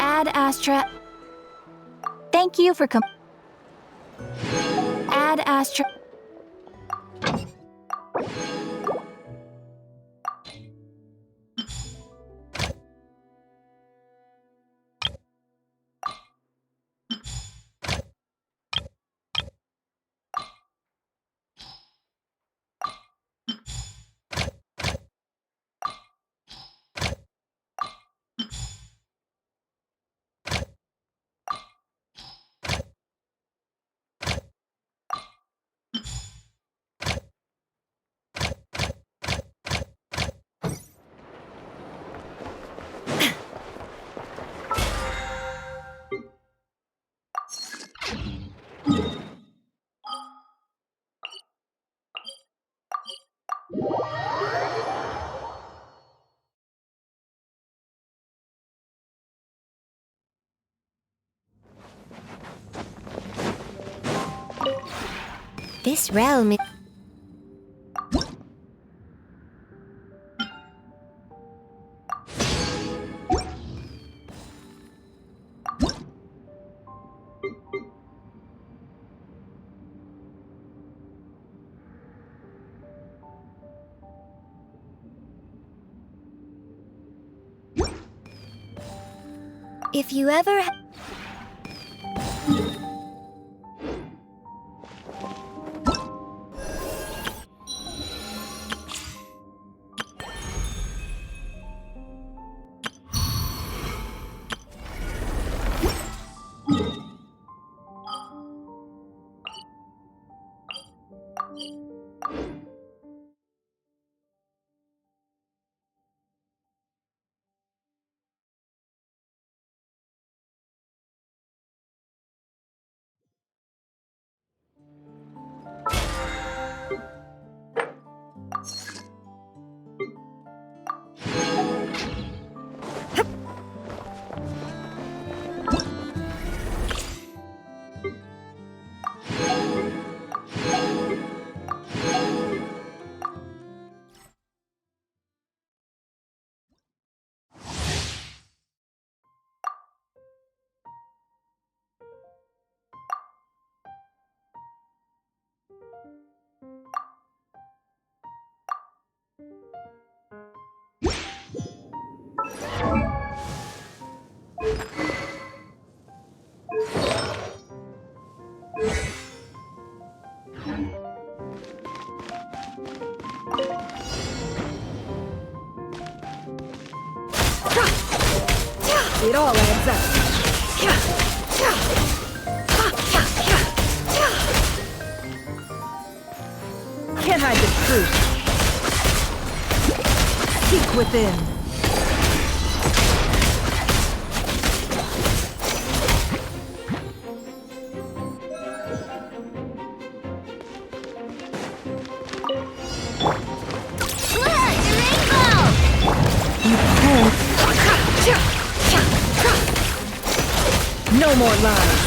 Ad Astra. Thank you for Ad Astra. This realm is... If you ever... It all adds up. Can't hide the truth. Seek within. No more lies.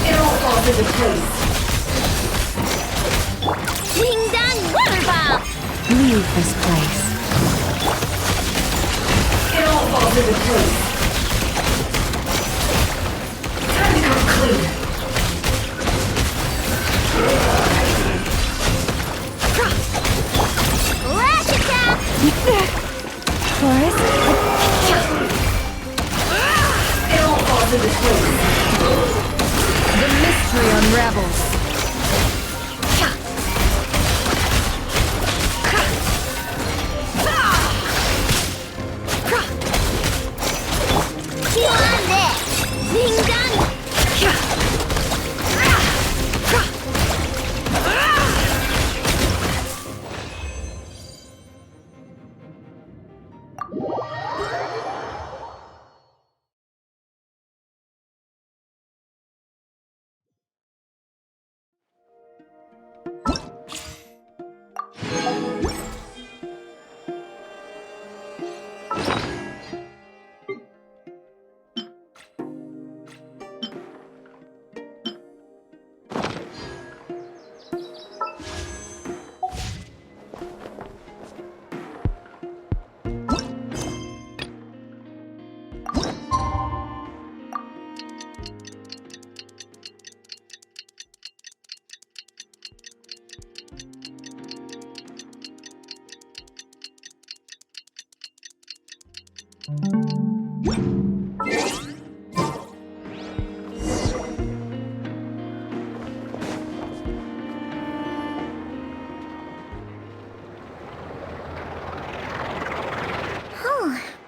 It all falls into place. Ding-dong water bomb! Leave this place. It all falls into place. Time to come clean. Lash attack! Forest? It all falls into place. The mystery unravels. On this! Ding-dong!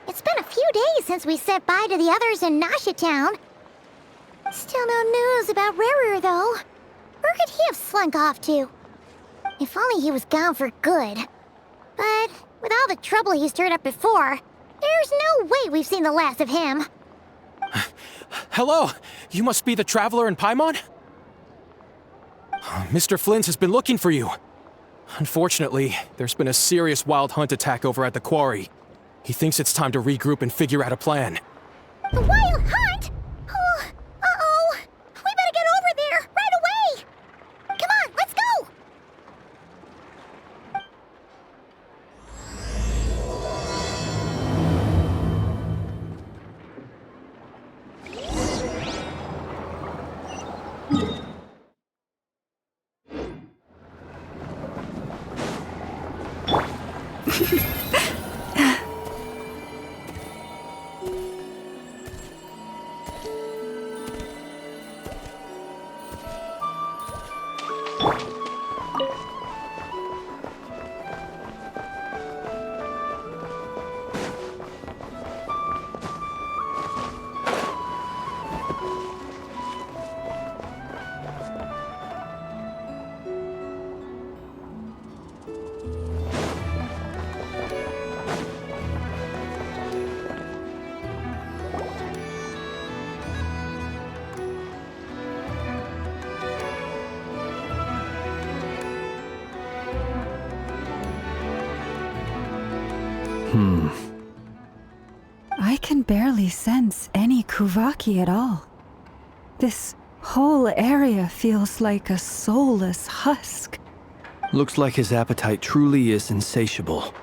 It's been a few days since we said bye to the others in Nasha Town. Still no news about Rerir, though. Where could he have slunk off to? If only he was gone for good. But with all the trouble he stirred up before, there's no way we've seen the last of him. Hello! You must be the traveler in Paimon? Mr. Flynn has been looking for you. Unfortunately, there's been a serious wild hunt attack over at the quarry. He thinks it's time to regroup and figure out a plan. The wild hunt? Oh, uh-oh. We better get over there, right away! Come on, let's go! I can barely sense any Kuvaki at all. This whole area feels like a soulless husk. Looks like his appetite truly is insatiable.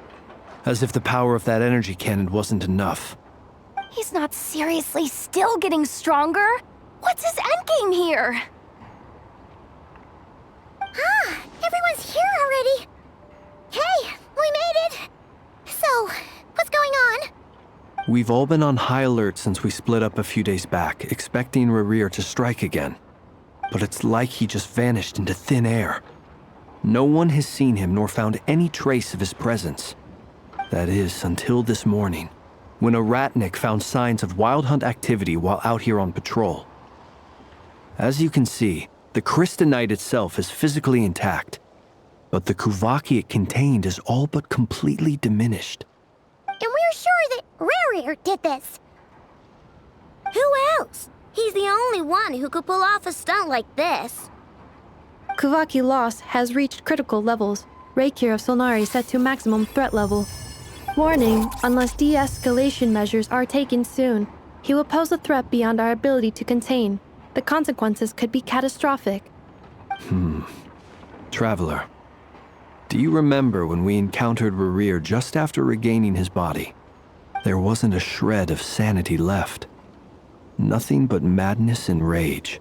As if the power of that energy cannon wasn't enough. He's not seriously still getting stronger? What's his endgame here? Ah, everyone's here already. Hey, we made it! So, what's going on? We've all been on high alert since we split up a few days back, expecting Rerir to strike again. But it's like he just vanished into thin air. No one has seen him nor found any trace of his presence. That is, until this morning, when a ratnik found signs of wild hunt activity while out here on patrol. As you can see, the crystalline itself is physically intact, but the Kuvaki it contained is all but completely diminished. And we're sure that Rerir did this. Who else? He's the only one who could pull off a stunt like this. Kuvaki loss has reached critical levels. Rerir of Solnari set to maximum threat level. Warning, unless de-escalation measures are taken soon, he will pose a threat beyond our ability to contain. The consequences could be catastrophic. Traveler, Do you remember when we encountered Rerir just after regaining his body? There wasn't a shred of sanity left. Nothing but madness and rage.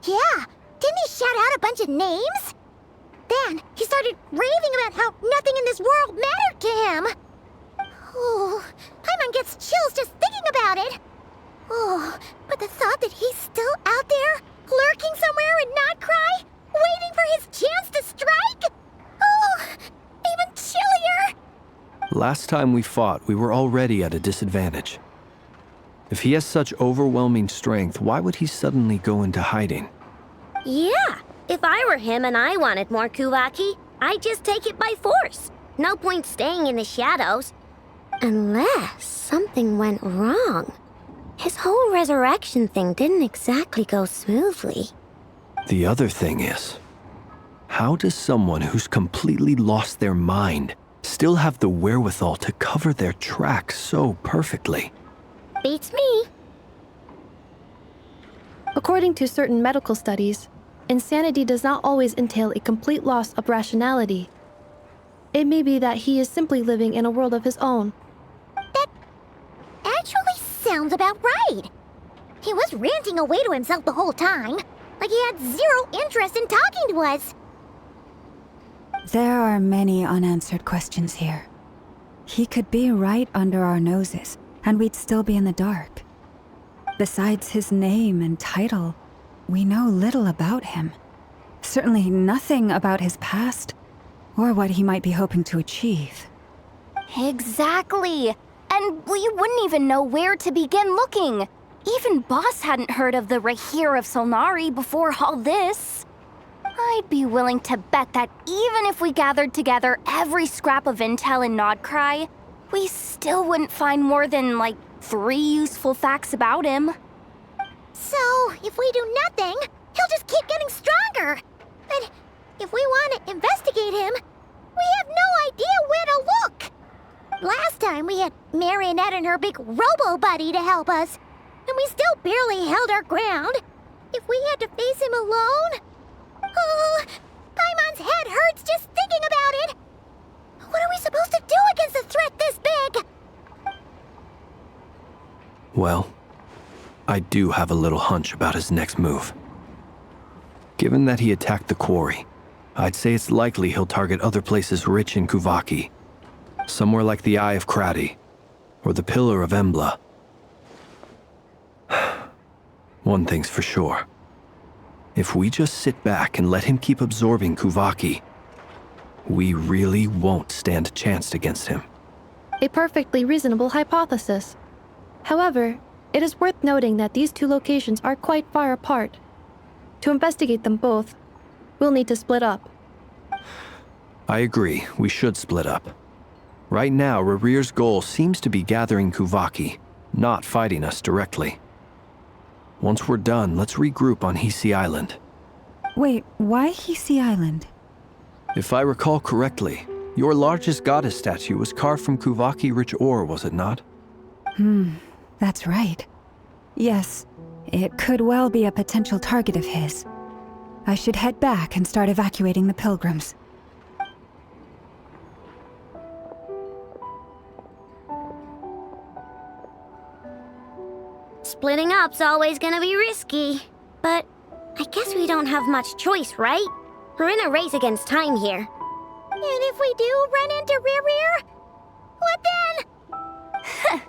Yeah, didn't he shout out a bunch of names? Then he started raving about how nothing in this world mattered to him. Oh, Paimon gets chills just thinking about it. Oh, but the thought that he's still out there, lurking somewhere in Notcry, waiting for his chance to strike? Oh, even chillier. Last time we fought, we were already at a disadvantage. If he has such overwhelming strength, why would he suddenly go into hiding? Yeah, if I were him and I wanted more Kuvaki, I'd just take it by force. No point staying in the shadows. Unless something went wrong. His whole resurrection thing didn't exactly go smoothly. The other thing is, how does someone who's completely lost their mind still have the wherewithal to cover their tracks so perfectly? Beats me. According to certain medical studies, insanity does not always entail a complete loss of rationality. It may be that he is simply living in a world of his own. That actually sounds about right. He was ranting away to himself the whole time, like he had zero interest in talking to us. There are many unanswered questions here. He could be right under our noses, and we'd still be in the dark. Besides his name and title, we know little about him. Certainly nothing about his past, or what he might be hoping to achieve. Exactly. And we wouldn't even know where to begin looking. Even Boss hadn't heard of the Rerir of Solnari before all this. I'd be willing to bet that even if we gathered together every scrap of intel in Nodcry, we still wouldn't find more than, like, 3 useful facts about him. So, if we do nothing, he'll just keep getting stronger. But if we want to investigate him, we have no idea where to look. Last time we had Marionette and her big robo-buddy to help us, and we still barely held our ground. If we had to face him alone... Oh, Paimon's head hurts just thinking about it. What are we supposed to do against a threat this big? Well, I do have a little hunch about his next move. Given that he attacked the quarry, I'd say it's likely he'll target other places rich in Kuvaki. Somewhere like the Eye of Krati, or the Pillar of Embla. One thing's for sure. If we just sit back and let him keep absorbing Kuvaki, we really won't stand a chance against him. A perfectly reasonable hypothesis. However, it is worth noting that these two locations are quite far apart. To investigate them both, we'll need to split up. I agree, we should split up. Right now, Rerir's goal seems to be gathering Kuvaki, not fighting us directly. Once we're done, let's regroup on Hisi Island. Wait, why Hisi Island? If I recall correctly, your largest goddess statue was carved from Kuvaki-rich ore, was it not? That's right. Yes, it could well be a potential target of his. I should head back and start evacuating the pilgrims. Splitting up's always gonna be risky. But I guess we don't have much choice, right? We're in a race against time here. And if we do run into Rerir, what then?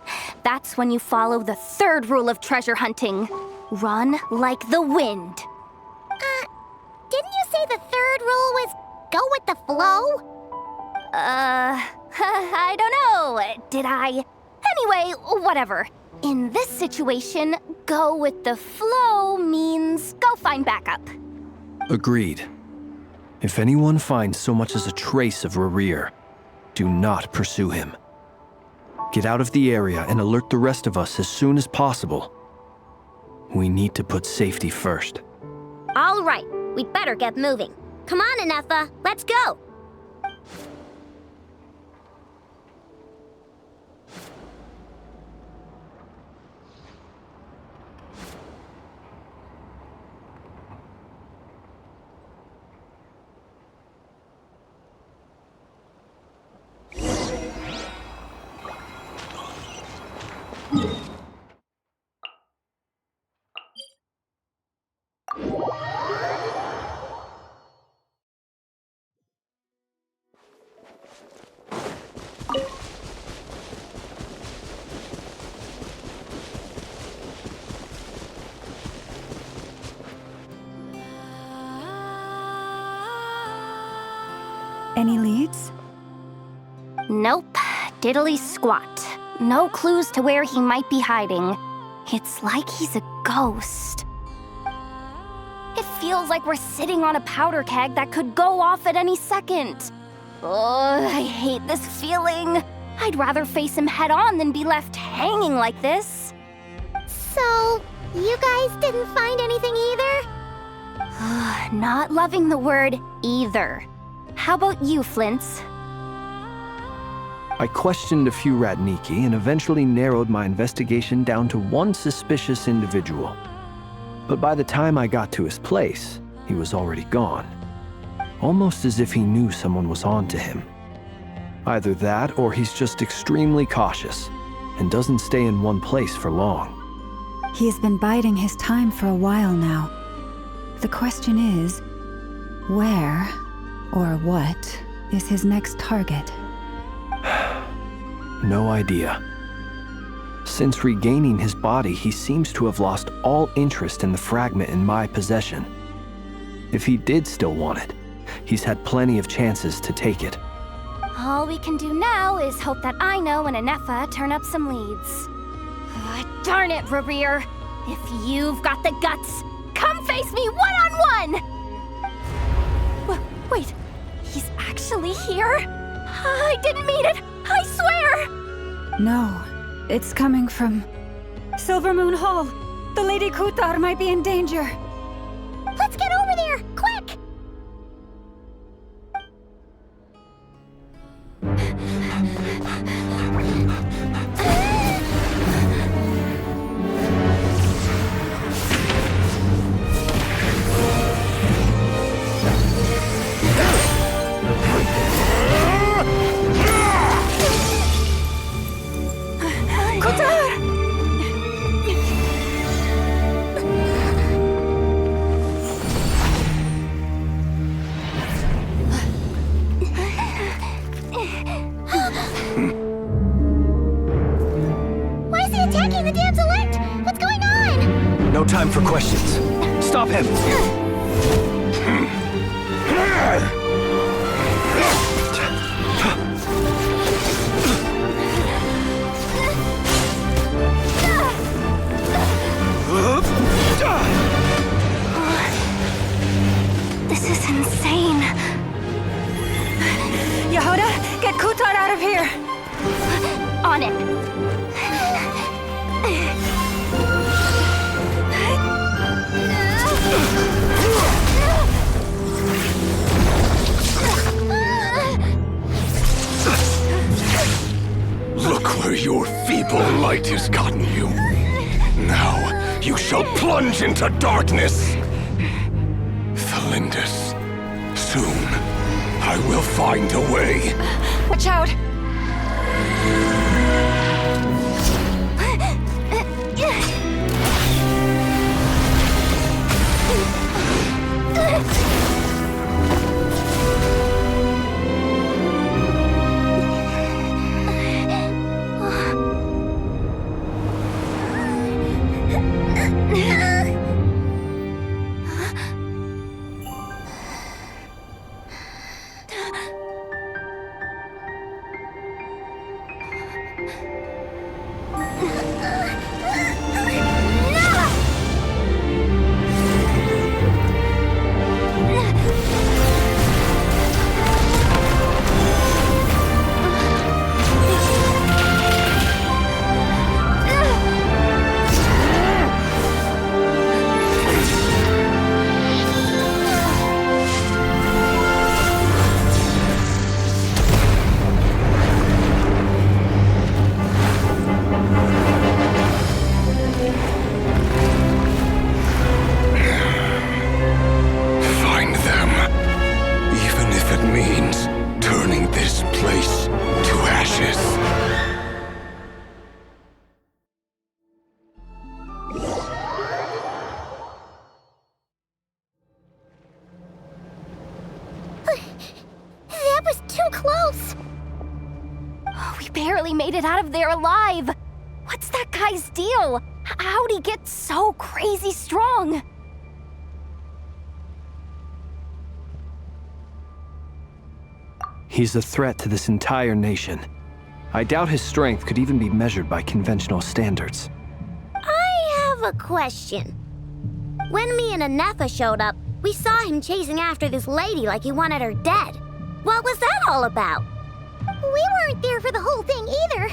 That's when you follow the 3rd rule of treasure hunting. Run like the wind. Didn't you say the 3rd rule was go with the flow? I don't know. Did I? Anyway, whatever. In this situation, go with the flow means go find backup. Agreed. If anyone finds so much as a trace of Rerir, do not pursue him. Get out of the area and alert the rest of us as soon as possible. We need to put safety first. All right, we'd better get moving. Come on, Anefa, let's go. Any leads? Nope. Diddly squat. No clues to where he might be hiding. It's like he's a ghost. It feels like we're sitting on a powder keg that could go off at any second. Ugh, I hate this feeling. I'd rather face him head on than be left hanging like this. So, you guys didn't find anything either? Not loving the word either. How about you, Flints? I questioned a few Ratniki and eventually narrowed my investigation down to one suspicious individual. But by the time I got to his place, he was already gone. Almost as if he knew someone was on to him. Either that or he's just extremely cautious and doesn't stay in one place for long. He's been biding his time for a while now. The question is, where or what is his next target? No idea. Since regaining his body, he seems to have lost all interest in the fragment in my possession. If he did still want it, he's had plenty of chances to take it. All we can do now is hope that Aino and Anefa turn up some leads. Darn it, Rerir. If you've got the guts, come face me one-on-one! Wait, he's actually here? I didn't mean it, I swear! No, it's coming from Silver Moon Hall. The Lady Kutar might be in danger. Let's get over there, quick! No time for questions. Stop him! This is insane. Yehuda, get Kutar out of here! On it. Look where your feeble light has gotten you. Now you shall plunge into darkness. Thalindus, soon I will find a way. Watch out! Made it out of there alive. What's that guy's deal? How'd he get so crazy strong? He's a threat to this entire nation. I doubt his strength could even be measured by conventional standards. I have a question. When me and Anefa showed up, we saw him chasing after this lady like he wanted her dead. What was that all about? We weren't there for the whole thing either.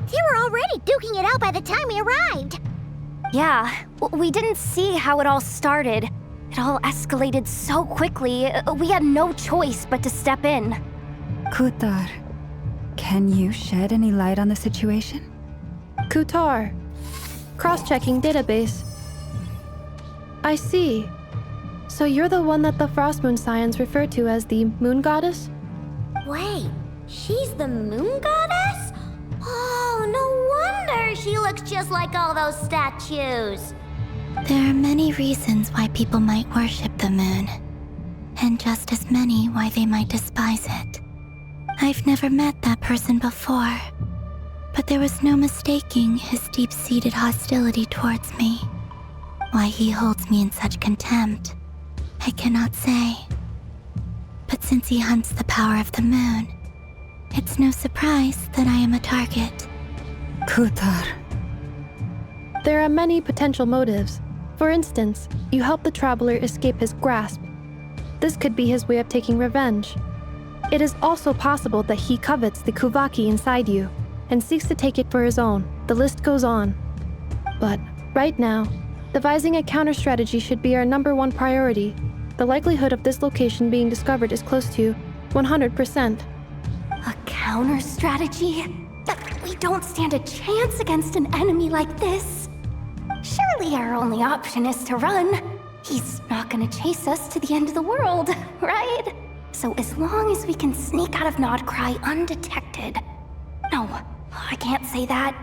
They were already duking it out by the time we arrived. Yeah, we didn't see how it all started. It all escalated so quickly, we had no choice but to step in. Kutar, can you shed any light on the situation? Kutar. Cross-checking database. I see. So you're the one that the Frost Moon Scions refer to as the Moon Goddess? Wait, she's the moon goddess? Oh, no wonder she looks just like all those statues. There are many reasons why people might worship the moon, and just as many why they might despise it. I've never met that person before, but there was no mistaking his deep-seated hostility towards me. Why he holds me in such contempt, I cannot say. But since he hunts the power of the moon, it's no surprise that I am a target. Kutar. There are many potential motives. For instance, you help the traveler escape his grasp. This could be his way of taking revenge. It is also possible that he covets the Kuvaki inside you and seeks to take it for his own. The list goes on. But right now, devising a counter-strategy should be our #1 priority. The likelihood of this location being discovered is close to 100%. A counter-strategy? We don't stand a chance against an enemy like this. Surely our only option is to run. He's not gonna chase us to the end of the world, right? So as long as we can sneak out of Nodcry undetected. No, I can't say that.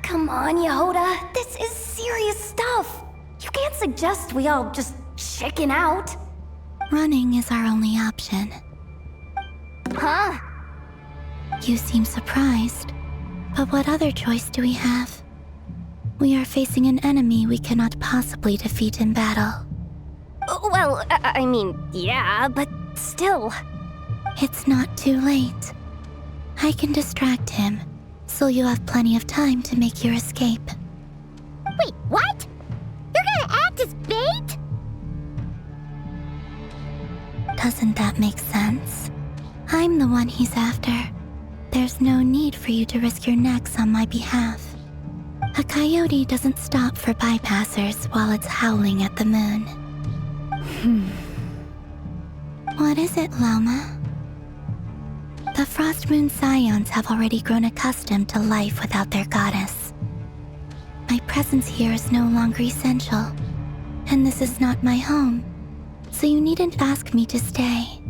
Come on, Yehoda, this is serious stuff. You can't suggest we all just chicken out. Running is our only option. Huh? You seem surprised, but what other choice do we have? We are facing an enemy we cannot possibly defeat in battle. Well, I mean, yeah, but still. It's not too late. I can distract him, so you'll have plenty of time to make your escape. Wait, what? You're gonna act as bait? Doesn't that make sense? I'm the one he's after. There's no need for you to risk your necks on my behalf. A coyote doesn't stop for bypassers while it's howling at the moon. What is it, Loma? The Frost Moon Scions have already grown accustomed to life without their goddess. My presence here is no longer essential, and this is not my home, so you needn't ask me to stay.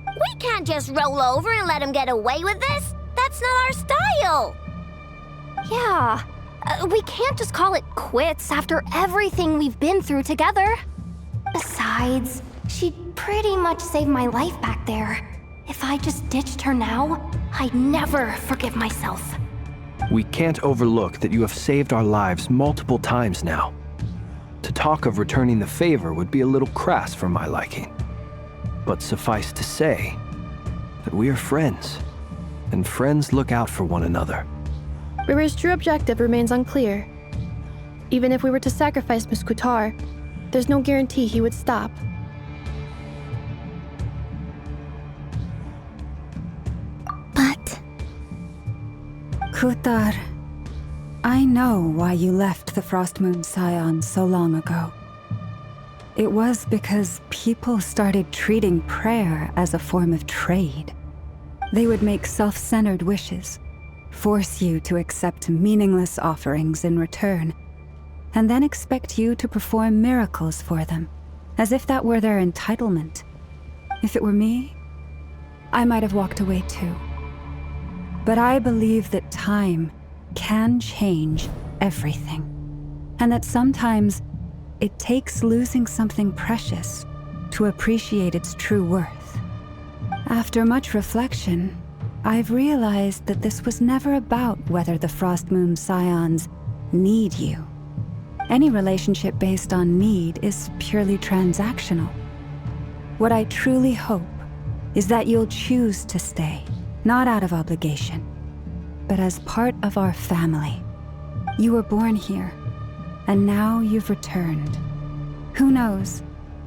We can't just roll over and let him get away with this. That's not our style. Yeah, we can't just call it quits after everything we've been through together. Besides, she'd pretty much saved my life back there. If I just ditched her now, I'd never forgive myself. We can't overlook that you have saved our lives multiple times now. To talk of returning the favor would be a little crass for my liking. But suffice to say that we are friends, and friends look out for one another. Rerir's true objective remains unclear. Even if we were to sacrifice Miss Kutar, there's no guarantee he would stop. But Kutar, I know why you left the Frost Moon Scions so long ago. It was because people started treating prayer as a form of trade. They would make self-centered wishes, force you to accept meaningless offerings in return, and then expect you to perform miracles for them, as if that were their entitlement. If it were me, I might have walked away too. But I believe that time can change everything, and that sometimes it takes losing something precious to appreciate its true worth. After much reflection, I've realized that this was never about whether the Frost Moon Scions need you. Any relationship based on need is purely transactional. What I truly hope is that you'll choose to stay, not out of obligation, but as part of our family. You were born here, and now you've returned. Who knows?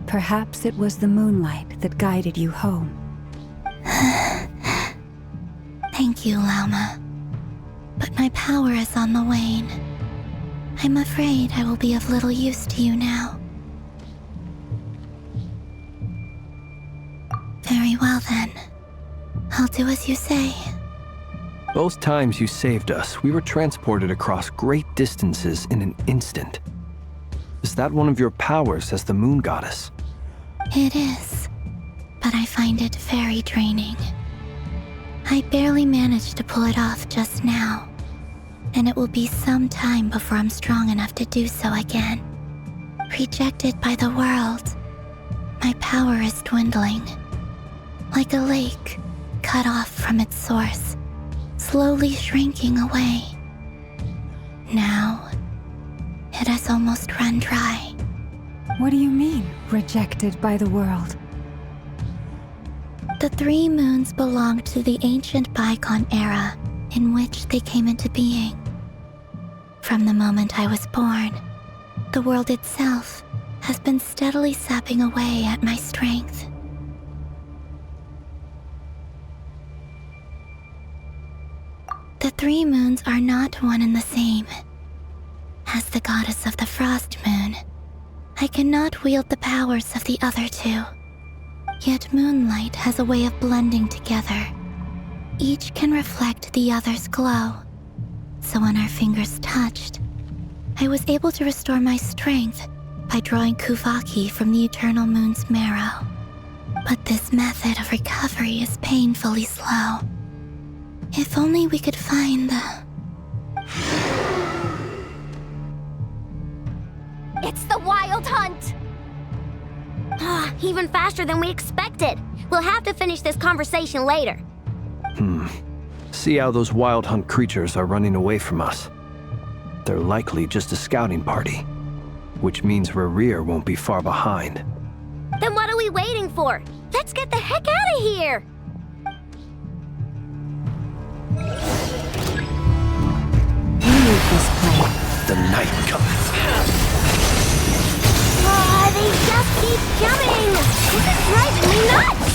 Perhaps it was the moonlight that guided you home. Thank you, Lauma. But my power is on the wane. I'm afraid I will be of little use to you now. Very well then. I'll do as you say. Both times you saved us, we were transported across great distances in an instant. Is that one of your powers as the moon goddess? It is, but I find it very draining. I barely managed to pull it off just now, and it will be some time before I'm strong enough to do so again. Rejected by the world, my power is dwindling. Like a lake, cut off from its source, slowly shrinking away. Now, it has almost run dry. What do you mean, rejected by the world? The 3 moons belonged to the ancient bygone era in which they came into being. From the moment I was born, the world itself has been steadily sapping away at my strength. The 3 moons are not one and the same. As the goddess of the frost moon, I cannot wield the powers of the other 2. Yet moonlight has a way of blending together. Each can reflect the other's glow. So when our fingers touched, I was able to restore my strength by drawing Kuvaki from the eternal moon's marrow. But this method of recovery is painfully slow. If only we could find the... It's the Wild Hunt! Even faster than we expected. We'll have to finish this conversation later. See how those Wild Hunt creatures are running away from us. They're likely just a scouting party, which means Rerir won't be far behind. Then what are we waiting for? Let's get the heck out of here! You need this plane. The night cometh. They just keep coming! This is driving me nuts!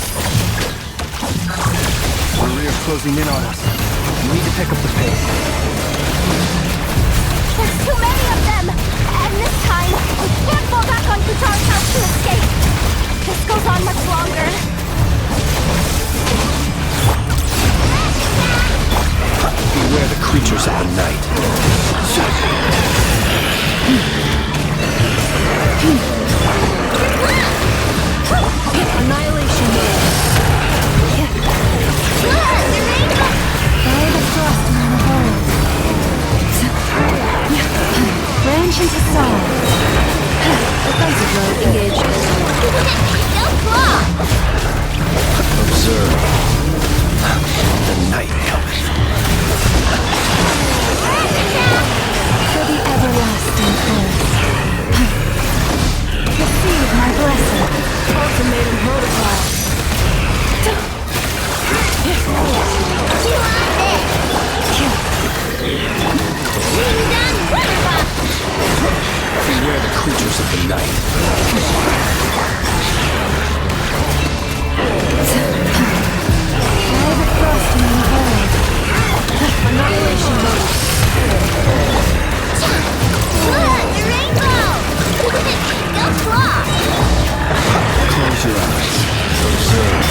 Rerir's closing in on us. We need to pick up the pace. There's too many of them! And this time, we can't fall back on Kutar's house to escape! This goes on much longer. Beware the creatures of the night. Annihilation Moon. By the frost moon hold. Branch into song. Offensive mode engaged. No claw! Observe. The night cometh. For the everlasting curse. Receive my blessing. Ultimatum protocol. Beware the creatures of the night. By the frost moon hold. Annihilation mode. Look, the rainbow! Go claw! Close your eyes. Observe.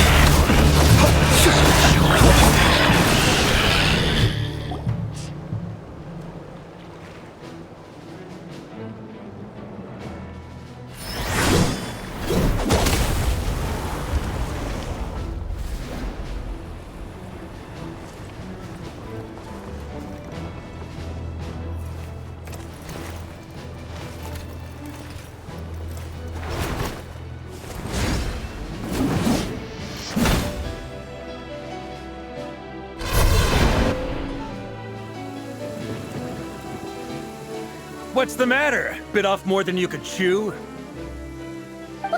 What's the matter? Bit off more than you could chew? Who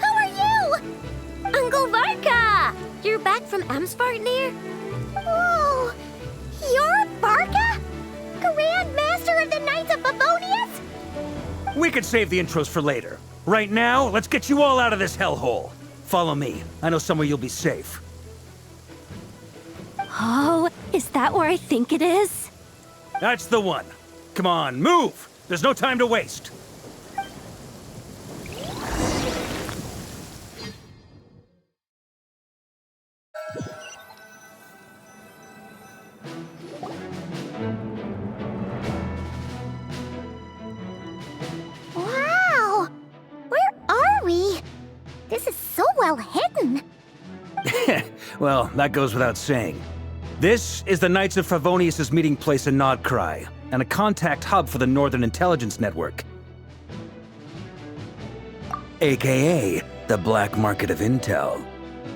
are you? Uncle Varka! You're back from Amsvartnir? Whoa! You're Varka? Grand Master of the Knights of Favonius? We could save the intros for later. Right now, let's get you all out of this hellhole. Follow me. I know somewhere you'll be safe. Oh, is that where I think it is? That's the one. Come on, move! There's no time to waste. Wow! Where are we? This is so well hidden. Well, that goes without saying. This is the Knights of Favonius' meeting place in Nodcry, and a contact hub for the Northern Intelligence Network. AKA, the black market of intel.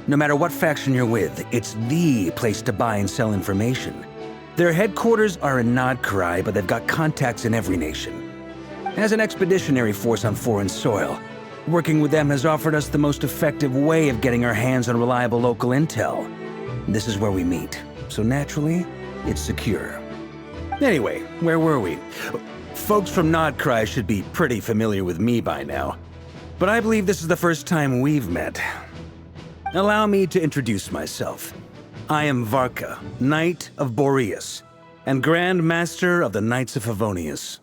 No matter what faction you're with, it's the place to buy and sell information. Their headquarters are in Nodcry, but they've got contacts in every nation. As an expeditionary force on foreign soil, working with them has offered us the most effective way of getting our hands on reliable local intel. This is where we meet, so naturally, it's secure. Anyway, where were we? Folks from Nodcry should be pretty familiar with me by now, but I believe this is the first time we've met. Allow me to introduce myself. I am Varka, Knight of Boreas, and Grand Master of the Knights of Favonius.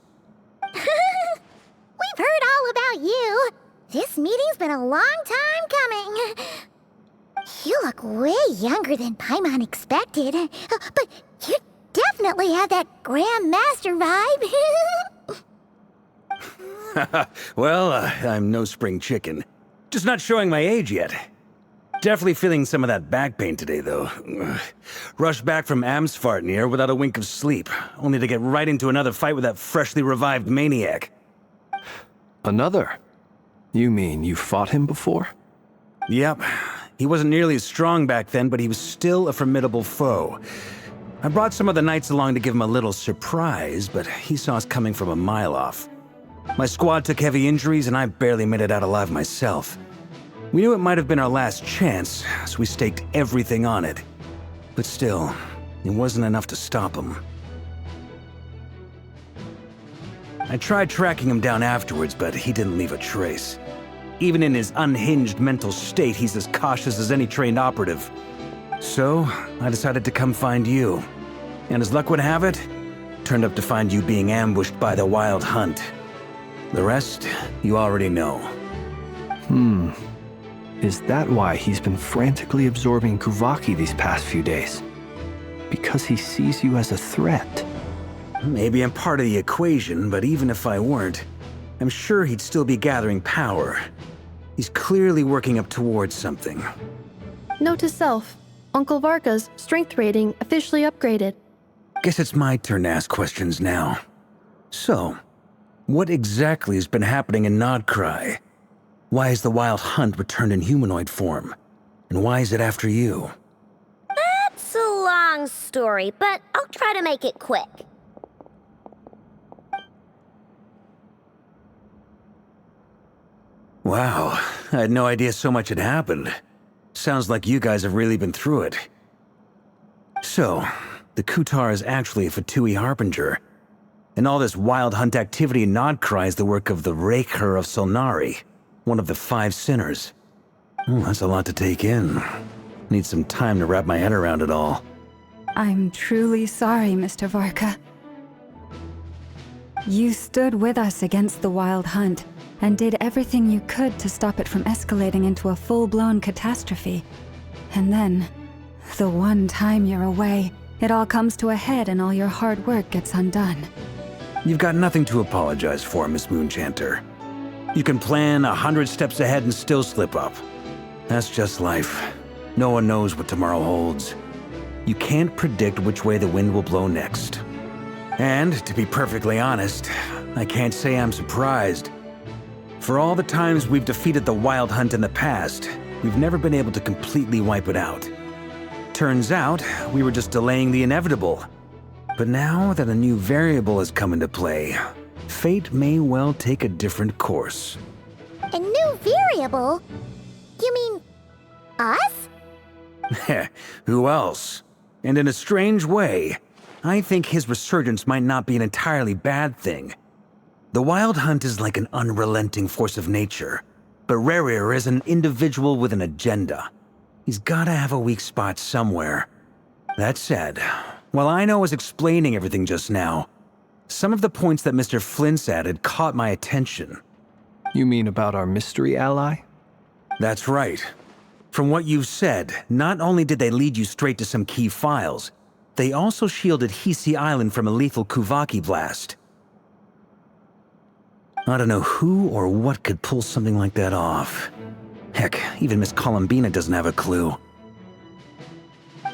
We've heard all about you. This meeting's been a long time coming. You look way younger than Paimon expected, but you definitely have that Grand Master vibe. Well, I'm no spring chicken. Just not showing my age yet. Definitely feeling some of that back pain today, though. Rushed back from Amsvartnir without a wink of sleep, only to get right into another fight with that freshly revived maniac. Another? You mean you fought him before? Yep. He wasn't nearly as strong back then, but he was still a formidable foe. I brought some of the knights along to give him a little surprise, but he saw us coming from a mile off. My squad took heavy injuries, and I barely made it out alive myself. We knew it might have been our last chance, so we staked everything on it. But still, it wasn't enough to stop him. I tried tracking him down afterwards, but he didn't leave a trace. Even in his unhinged mental state, he's as cautious as any trained operative. So, I decided to come find you. And as luck would have it, turned up to find you being ambushed by the Wild Hunt. The rest, you already know. Is that why he's been frantically absorbing Kuvaki these past few days? Because he sees you as a threat? Maybe I'm part of the equation, but even if I weren't, I'm sure he'd still be gathering power. He's clearly working up towards something. Note to self, Uncle Varka's strength rating officially upgraded. Guess it's my turn to ask questions now. So, what exactly has been happening in Nodcry? Why is the Wild Hunt returned in humanoid form? And why is it after you? That's a long story, but I'll try to make it quick. Wow, I had no idea so much had happened. Sounds like you guys have really been through it. So, the Kutar is actually a Fatui Harbinger. And all this Wild Hunt activity in Nodcry is the work of the Rerir of Solnari, one of the 5 sinners. Oh, that's a lot to take in. Need some time to wrap my head around it all. I'm truly sorry, Mr. Varka. You stood with us against the Wild Hunt, and did everything you could to stop it from escalating into a full-blown catastrophe. And then, the one time you're away, it all comes to a head and all your hard work gets undone. You've got nothing to apologize for, Miss Moonchanter. You can plan 100 steps ahead and still slip up. That's just life. No one knows what tomorrow holds. You can't predict which way the wind will blow next. And, to be perfectly honest, I can't say I'm surprised. For all the times we've defeated the Wild Hunt in the past, we've never been able to completely wipe it out. Turns out, we were just delaying the inevitable. But now that a new variable has come into play, fate may well take a different course. A new variable? You mean Us? Who else? And in a strange way, I think his resurgence might not be an entirely bad thing. The Wild Hunt is like an unrelenting force of nature, but Rerir is an individual with an agenda. He's gotta have a weak spot somewhere. That said, while Ino was explaining everything just now, some of the points that Mr. Flint's added caught my attention. You mean about our mystery ally? That's right. From what you've said, not only did they lead you straight to some key files, they also shielded Hisi Island from a lethal Kuvaki blast. I don't know who or what could pull something like that off. Heck, even Miss Columbina doesn't have a clue.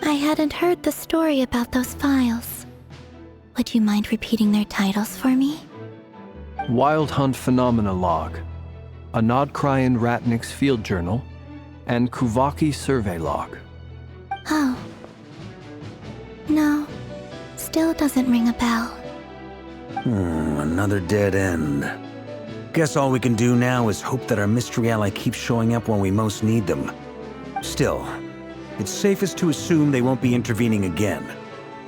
I hadn't heard the story about those files. Would you mind repeating their titles for me? Wild Hunt Phenomena Log, a Nodcrian Ratnik's Field Journal, and Kuvaki Survey Log. Oh. No. Still doesn't ring a bell. Another dead end. Guess all we can do now is hope that our mystery ally keeps showing up when we most need them. Still, it's safest to assume they won't be intervening again.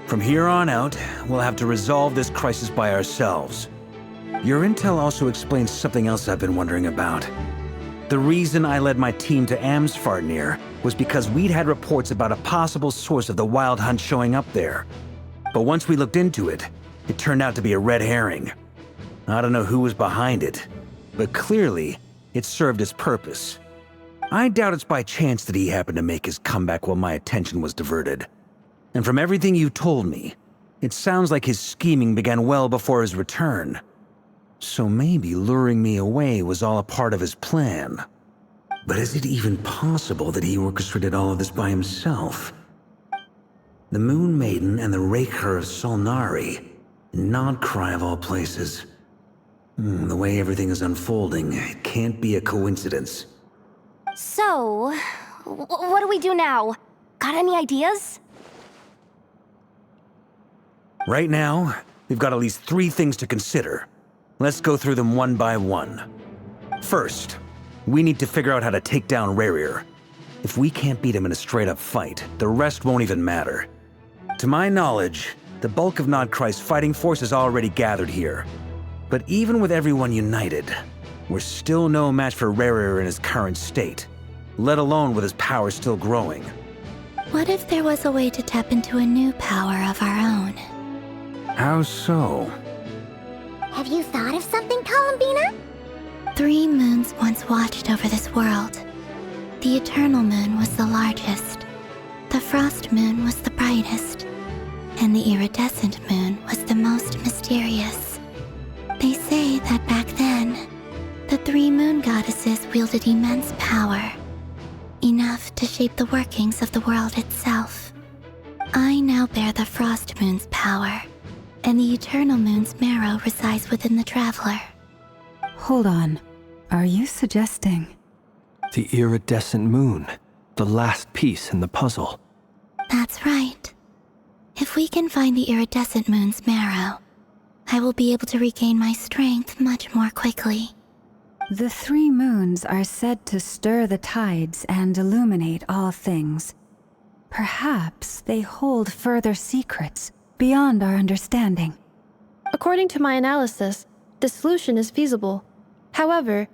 From here on out, we'll have to resolve this crisis by ourselves. Your intel also explains something else I've been wondering about. The reason I led my team to Amsfarnir was because we'd had reports about a possible source of the Wild Hunt showing up there. But once we looked into it, it turned out to be a red herring. I don't know who was behind it, but clearly, it served its purpose. I doubt it's by chance that he happened to make his comeback while my attention was diverted. And from everything you told me, it sounds like his scheming began well before his return. So maybe luring me away was all a part of his plan. But is it even possible that he orchestrated all of this by himself? The Moon Maiden and the Rerir of Solnari, Nodcry of all places. The way everything is unfolding, it can't be a coincidence. So, what do we do now? Got any ideas? Right now, we've got at least 3 things to consider. Let's go through them one by one. First, we need to figure out how to take down Rerir. If we can't beat him in a straight-up fight, the rest won't even matter. To my knowledge, the bulk of Nodcry's fighting force is already gathered here. But even with everyone united, we're still no match for Rerir in his current state, let alone with his power still growing. What if there was a way to tap into a new power of our own? How so? Have you thought of something, Columbina? 3 moons once watched over this world. The Eternal Moon was the largest. The Frost Moon was the brightest. And the Iridescent Moon was the most mysterious. They say that back then, the 3 moon goddesses wielded immense power. Enough to shape the workings of the world itself. I now bear the Frost Moon's power, and the Eternal Moon's marrow resides within the Traveler. Hold on. Are you suggesting? The Iridescent Moon, the last piece in the puzzle. That's right. If we can find the Iridescent Moon's marrow, I will be able to regain my strength much more quickly. The 3 moons are said to stir the tides and illuminate all things. Perhaps they hold further secrets beyond our understanding. According to my analysis, the solution is feasible. However,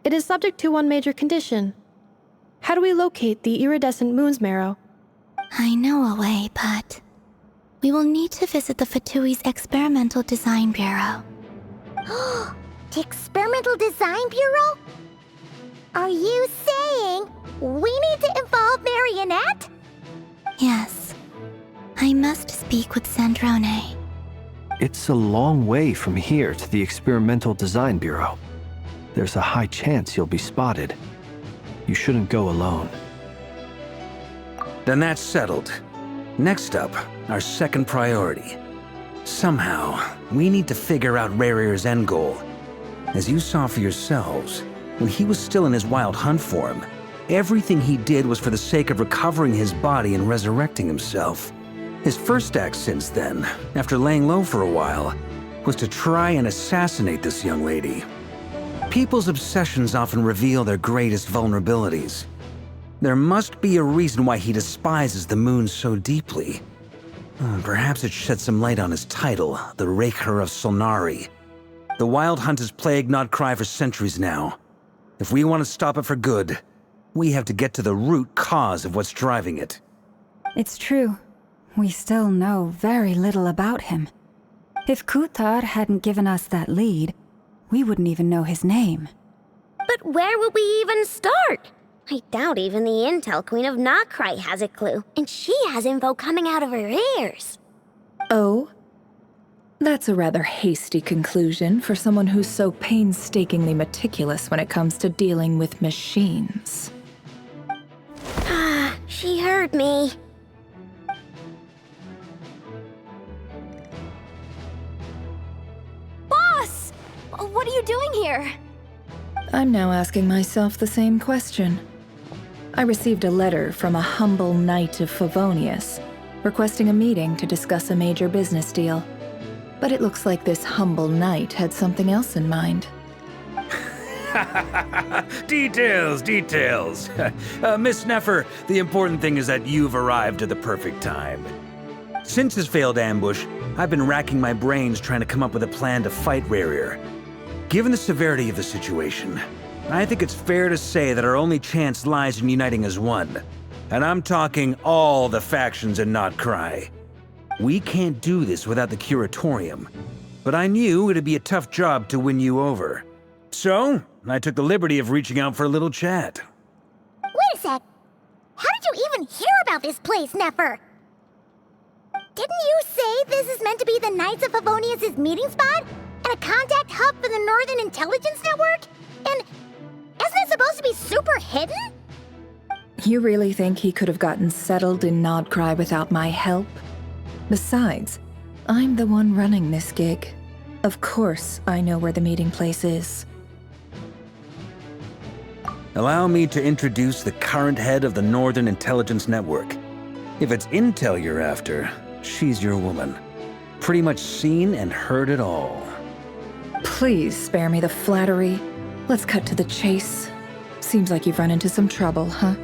it is subject to one major condition. How do we locate the Iridescent Moon's marrow? I know a way, but we will need to visit the Fatui's Experimental Design Bureau. The Experimental Design Bureau? Are you saying we need to involve Marionette? Yes. I must speak with Sandrone. It's a long way from here to the Experimental Design Bureau. There's a high chance you'll be spotted. You shouldn't go alone. Then that's settled. Next up, our second priority. Somehow, we need to figure out Rerir's end goal. As you saw for yourselves, when he was still in his Wild Hunt form, everything he did was for the sake of recovering his body and resurrecting himself. His first act since then, after laying low for a while, was to try and assassinate this young lady. People's obsessions often reveal their greatest vulnerabilities. There must be a reason why he despises the moon so deeply. Perhaps it sheds some light on his title, the Rerir of Solnari. The Wild Hunt has plagued Nodcry for centuries now. If we want to stop it for good, we have to get to the root cause of what's driving it. It's true. We still know very little about him. If Kuthar hadn't given us that lead, we wouldn't even know his name. But where would we even start? I doubt even the Intel Queen of Nodcry has a clue, and she has info coming out of her ears. Oh? That's a rather hasty conclusion for someone who's so painstakingly meticulous when it comes to dealing with machines. She heard me. Boss! What are you doing here? I'm now asking myself the same question. I received a letter from a humble knight of Favonius, requesting a meeting to discuss a major business deal. But it looks like this humble knight had something else in mind. Details, details. Miss Neffer, the important thing is that you've arrived at the perfect time. Since his failed ambush, I've been racking my brains trying to come up with a plan to fight Rerir. Given the severity of the situation, I think it's fair to say that our only chance lies in uniting as one. And I'm talking all the factions in Nodcry. We can't do this without the Curatorium, but I knew it'd be a tough job to win you over. So, I took the liberty of reaching out for a little chat. Wait a sec. How did you even hear about this place, Neffer? Didn't you say this is meant to be the Knights of Favonius' meeting spot? And a contact hub for the Northern Intelligence Network? And isn't it supposed to be super hidden? You really think he could have gotten settled in Nodcry without my help? Besides, I'm the one running this gig. Of course I know where the meeting place is. Allow me to introduce the current head of the Northern Intelligence Network. If it's intel you're after, she's your woman. Pretty much seen and heard it all. Please spare me the flattery. Let's cut to the chase. Seems like you've run into some trouble, huh?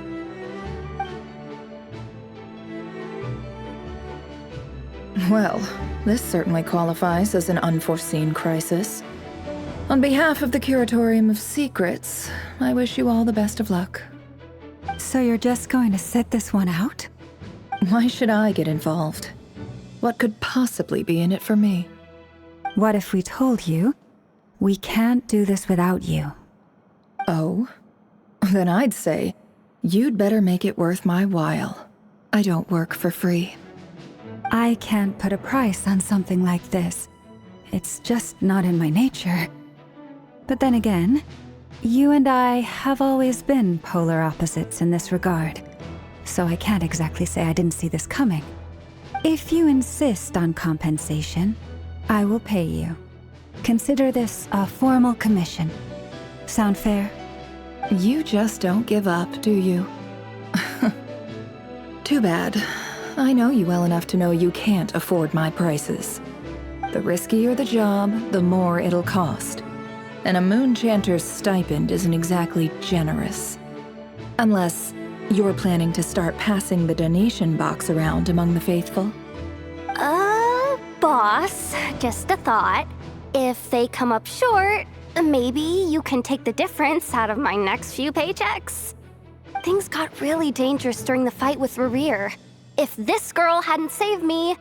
Well, this certainly qualifies as an unforeseen crisis. On behalf of the Curatorium of Secrets, I wish you all the best of luck. So you're just going to sit this one out? Why should I get involved? What could possibly be in it for me? What if we told you we can't do this without you? Oh? Then I'd say, you'd better make it worth my while. I don't work for free. I can't put a price on something like this. It's just not in my nature. But then again, you and I have always been polar opposites in this regard. So I can't exactly say I didn't see this coming. If you insist on compensation, I will pay you. Consider this a formal commission. Sound fair? You just don't give up, do you? Too bad. I know you well enough to know you can't afford my prices. The riskier the job, the more it'll cost. And a Moonchanter's stipend isn't exactly generous. Unless you're planning to start passing the donation box around among the faithful. Boss, just a thought. If they come up short, maybe you can take the difference out of my next few paychecks. Things got really dangerous during the fight with Rerir. If this girl hadn't saved me,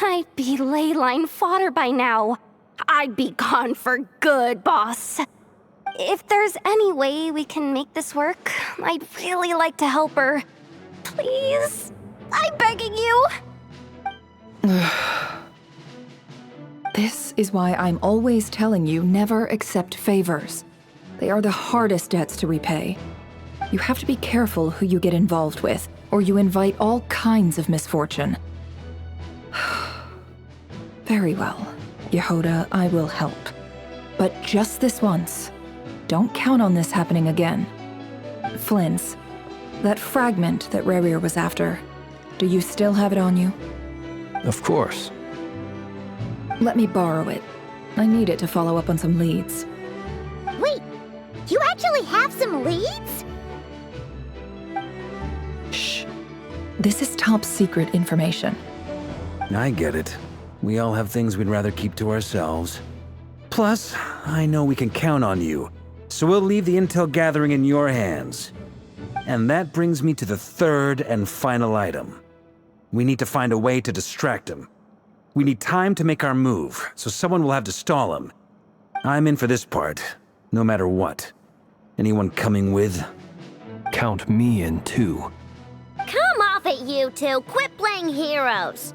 I'd be ley line fodder by now. I'd be gone for good, boss. If there's any way we can make this work, I'd really like to help her. Please? I'm begging you. This is why I'm always telling you never accept favors. They are the hardest debts to repay. You have to be careful who you get involved with, or you invite all kinds of misfortune. Very well, Yehoda, I will help. But just this once. Don't count on this happening again. Flynn's, that fragment that Rerir was after, do you still have it on you? Of course. Let me borrow it. I need it to follow up on some leads. Wait, you actually have some leads? This is top secret information. I get it. We all have things we'd rather keep to ourselves. Plus, I know we can count on you, so we'll leave the intel gathering in your hands. And that brings me to the third and final item. We need to find a way to distract him. We need time to make our move, so someone will have to stall him. I'm in for this part, no matter what. Anyone coming with? Count me in too. Come off it, you two. Quit playing heroes.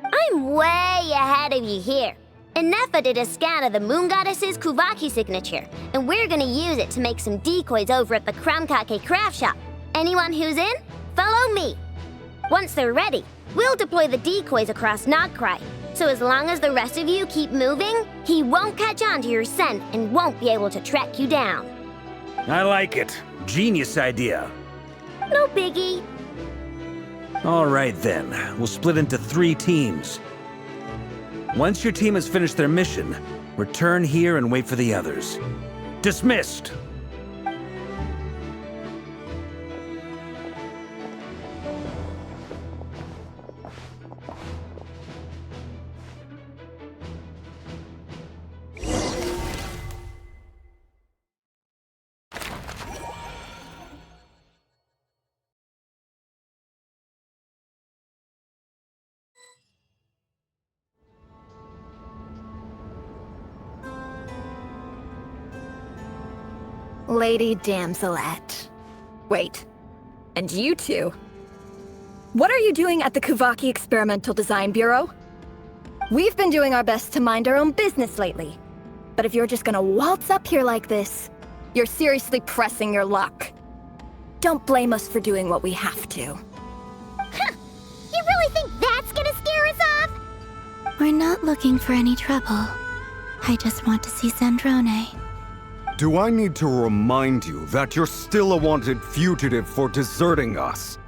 I'm way ahead of you here. Enefa did a scan of the Moon Goddess's Kuvaki signature, and we're gonna use it to make some decoys over at the Kramkake craft shop. Anyone who's in, follow me. Once they're ready, we'll deploy the decoys across Nogcry. So as long as the rest of you keep moving, he won't catch on to your scent and won't be able to track you down. I like it. Genius idea. No biggie. All right then, we'll split into 3 teams. Once your team has finished their mission, return here and wait for the others. Dismissed! Lady Damselette. Wait, and you two? What are you doing at the Kuvaki Experimental Design Bureau? We've been doing our best to mind our own business lately. But if you're just gonna waltz up here like this, you're seriously pressing your luck. Don't blame us for doing what we have to. Huh. You really think that's gonna scare us off? We're not looking for any trouble. I just want to see Zandrone. Do I need to remind you that you're still a wanted fugitive for deserting us?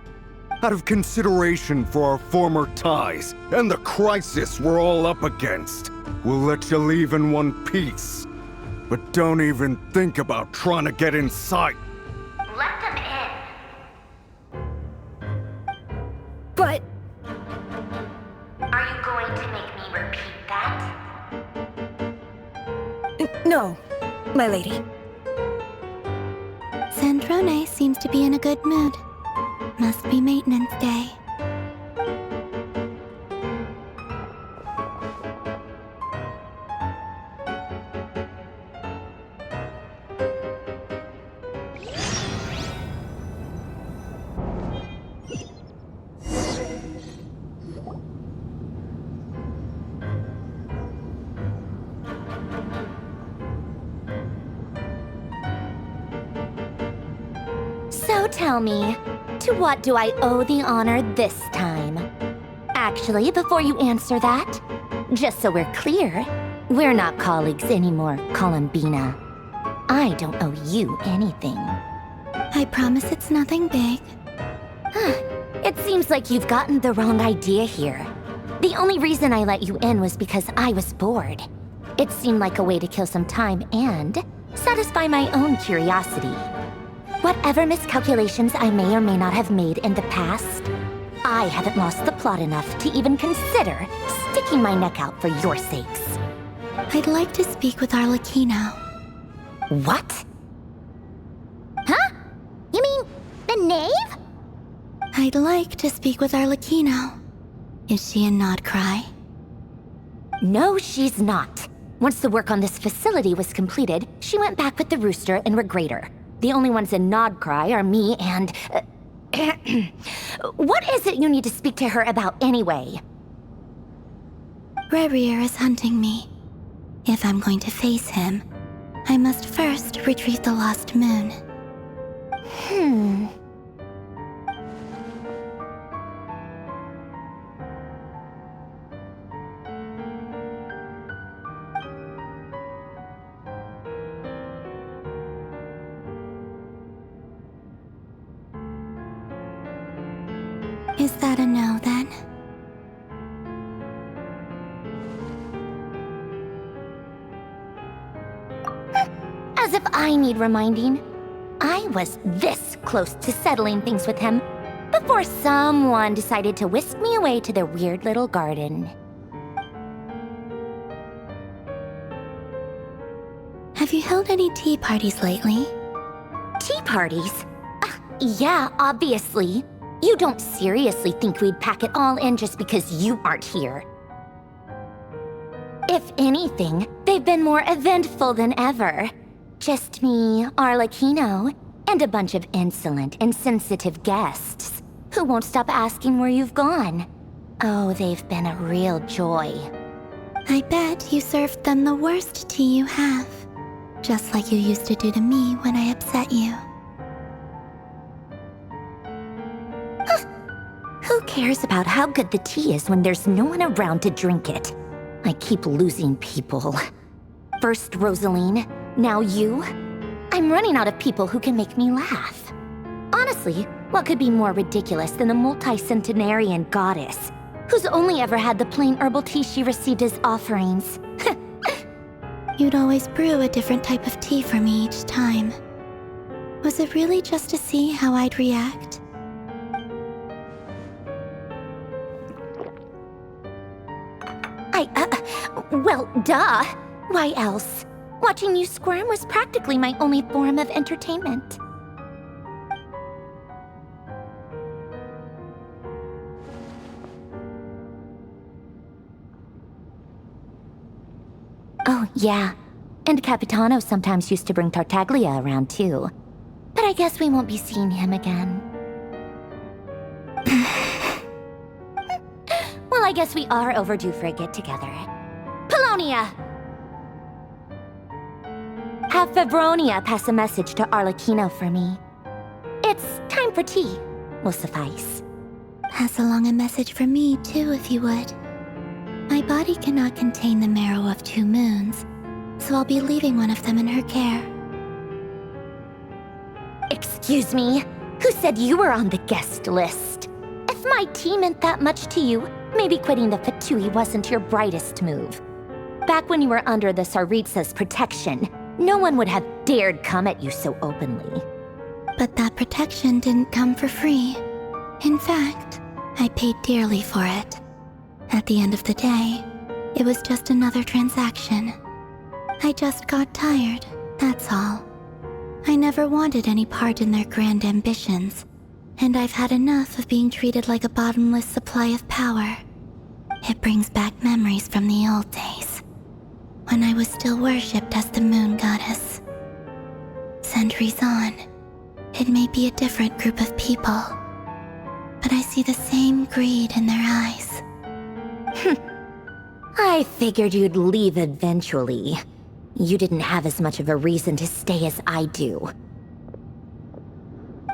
Out of consideration for our former ties and the crisis we're all up against, we'll let you leave in one piece. But don't even think about trying to get inside. Let them in. But... Are you going to make me repeat that? No, my lady. Zandrone seems to be in a good mood. Must be maintenance day. So tell me, to what do I owe the honor this time? Actually, before you answer that, just so we're clear, we're not colleagues anymore, Columbina. I don't owe you anything. I promise it's nothing big. It seems like you've gotten the wrong idea here. The only reason I let you in was because I was bored. It seemed like a way to kill some time and satisfy my own curiosity. Whatever miscalculations I may or may not have made in the past, I haven't lost the plot enough to even consider sticking my neck out for your sakes. I'd like to speak with Arlencchino. What? Huh? You mean the knave? I'd like to speak with Arlencchino. Is she in Nogcry? No, she's not. Once the work on this facility was completed, she went back with the Rooster and Regrator. The only ones in Nogcry are me and... What is it you need to speak to her about anyway? Rerir is hunting me. If I'm going to face him, I must first retrieve the lost moon. Is that a no, then? As if I need reminding. I was this close to settling things with him, before someone decided to whisk me away to their weird little garden. Have you held any tea parties lately? Tea parties? Yeah, obviously. You don't seriously think we'd pack it all in just because you aren't here. If anything, they've been more eventful than ever. Just me, Arlencchino, and a bunch of insolent, insensitive guests who won't stop asking where you've gone. Oh, they've been a real joy. I bet you served them the worst tea you have. Just like you used to do to me when I upset you. Who cares about how good the tea is when there's no one around to drink it? I keep losing people. First Rosaline, now you. I'm running out of people who can make me laugh. Honestly, what could be more ridiculous than a multi-centenarian goddess who's only ever had the plain herbal tea she received as offerings? You'd always brew a different type of tea for me each time. Was it really just to see how I'd react? Well, duh. Why else? Watching you squirm was practically my only form of entertainment. Oh, yeah. And Capitano sometimes used to bring Tartaglia around, too. But I guess we won't be seeing him again. Well, I guess we are overdue for a get-together. Polonia! Have Fevronia pass a message to Arlencchino for me. It's time for tea. Will suffice. Pass along a message for me, too, if you would. My body cannot contain the marrow of 2 moons, so I'll be leaving one of them in her care. Excuse me? Who said you were on the guest list? If my tea meant that much to you, maybe quitting the Fatui wasn't your brightest move. Back when you were under the Tsaritsa's protection, no one would have dared come at you so openly. But that protection didn't come for free. In fact, I paid dearly for it. At the end of the day, it was just another transaction. I just got tired, that's all. I never wanted any part in their grand ambitions, and I've had enough of being treated like a bottomless supply of power. It brings back memories from the old days, when I was still worshipped as the moon goddess. Centuries on, it may be a different group of people, but I see the same greed in their eyes. I figured you'd leave eventually. You didn't have as much of a reason to stay as I do.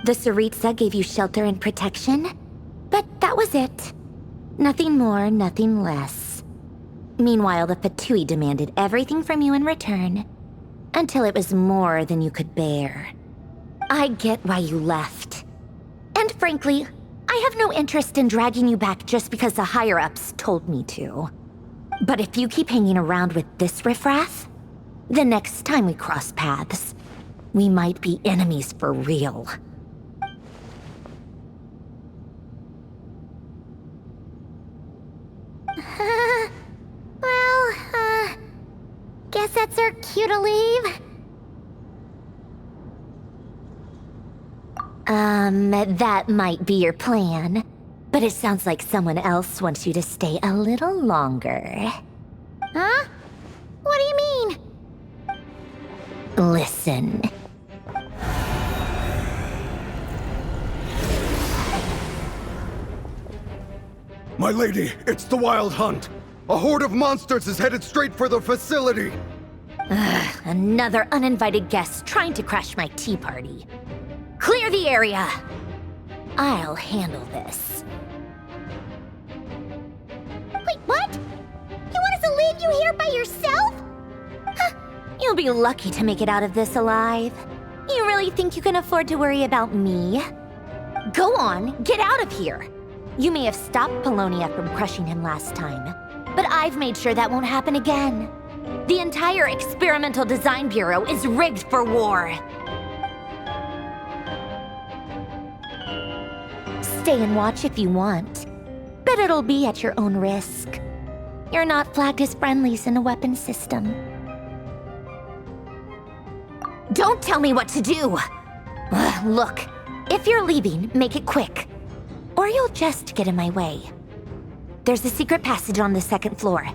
The Tsaritsa gave you shelter and protection, but that was it. Nothing more, nothing less. Meanwhile, the Fatui demanded everything from you in return, until it was more than you could bear. I get why you left. And frankly, I have no interest in dragging you back just because the higher-ups told me to. But if you keep hanging around with this riffraff, the next time we cross paths, we might be enemies for real. Guess that's our cue to leave. That might be your plan, but it sounds like someone else wants you to stay a little longer. Huh? What do you mean? Listen. My lady, it's the Wild Hunt. A horde of monsters is headed straight for the facility. Ugh, another uninvited guest trying to crash my tea party. Clear the area! I'll handle this. Wait, what? You want us to leave you here by yourself? Huh, you'll be lucky to make it out of this alive. You really think you can afford to worry about me? Go on, get out of here. You may have stopped Polonia from crushing him last time, but I've made sure that won't happen again. The entire Experimental Design Bureau is rigged for war. stay and watch if you want, but it'll be at your own risk. You're not flagged as friendlies in the weapon system. Don't tell me what to do! Look, if you're leaving, make it quick. Or you'll just get in my way. There's a secret passage on the second floor.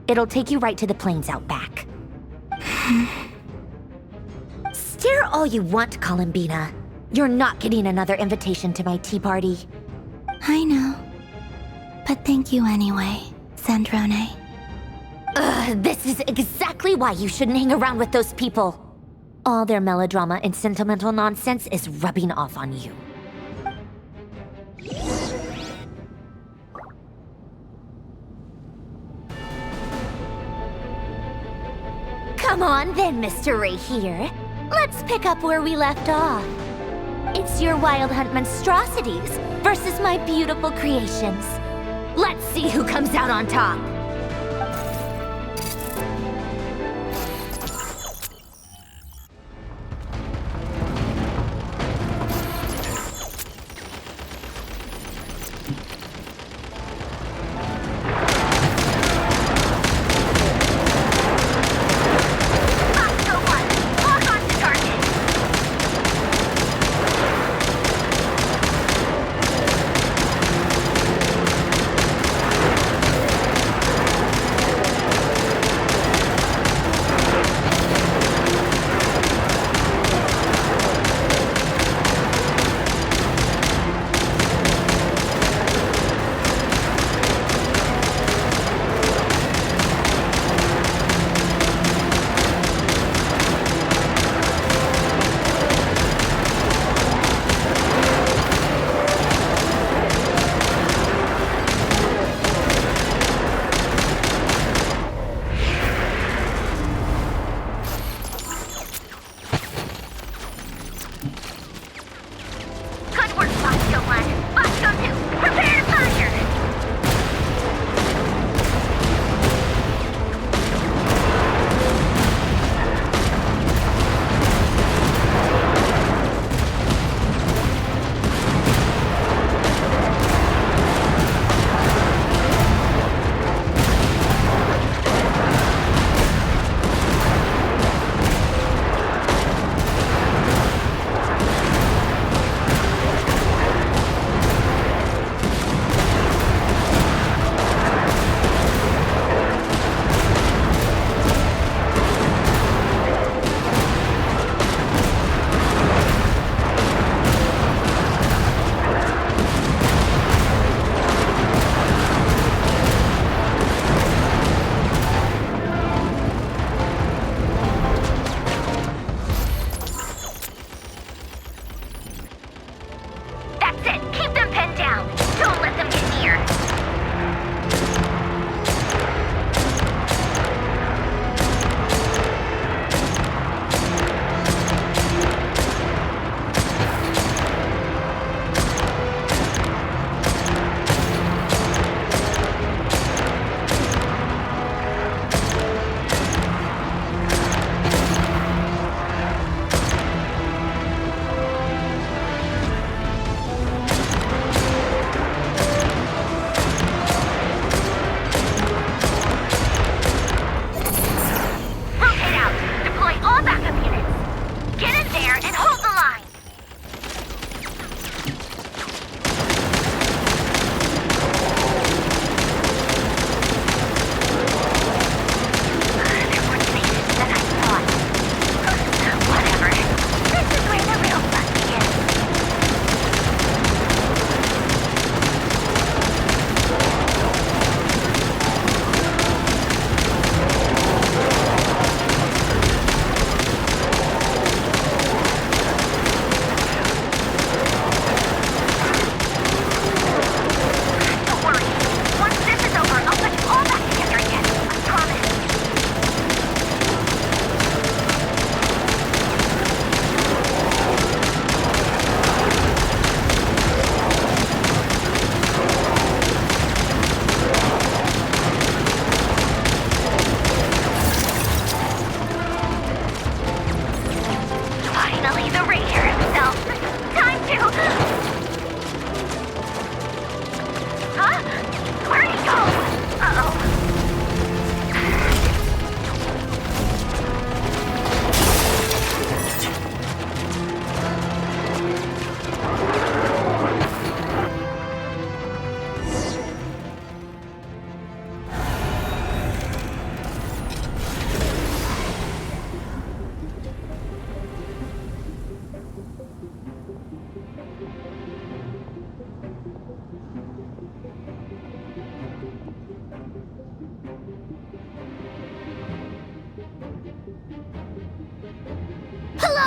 It'll take you right to the plains out back. Stare all you want, Columbina. You're not getting another invitation to my tea party. I know. But thank you anyway, Sandrone. This is exactly why you shouldn't hang around with those people. All their melodrama and sentimental nonsense is rubbing off on you. Come on then, Mr. Rerir. Let's pick up where we left off. It's your wild hunt monstrosities versus my beautiful creations. Let's see who comes out on top.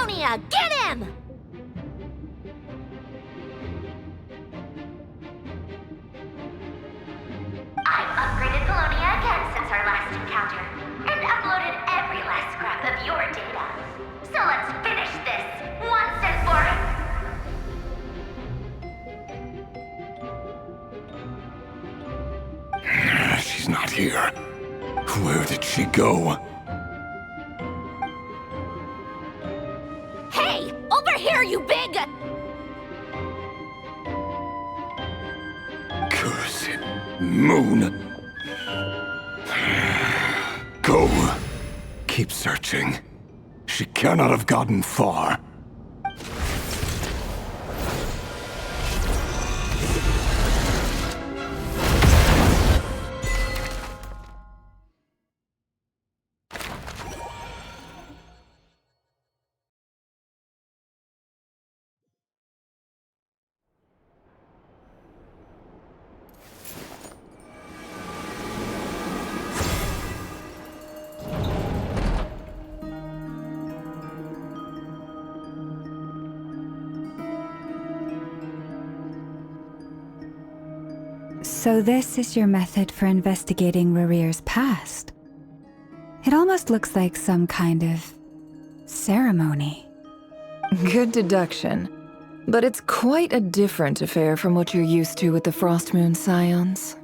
Polonia, get him! I've upgraded Polonia again since our last encounter, and uploaded every last scrap of your data. So let's finish this, once and for all. She's not here. Where did she go? Hey, over here, you big... Cursed moon. Go. Keep searching. She cannot have gotten far. So this is your method for investigating Rerir's past? It almost looks like some kind of ceremony. Good deduction. But it's quite a different affair from what you're used to with the Frost Moon Scions.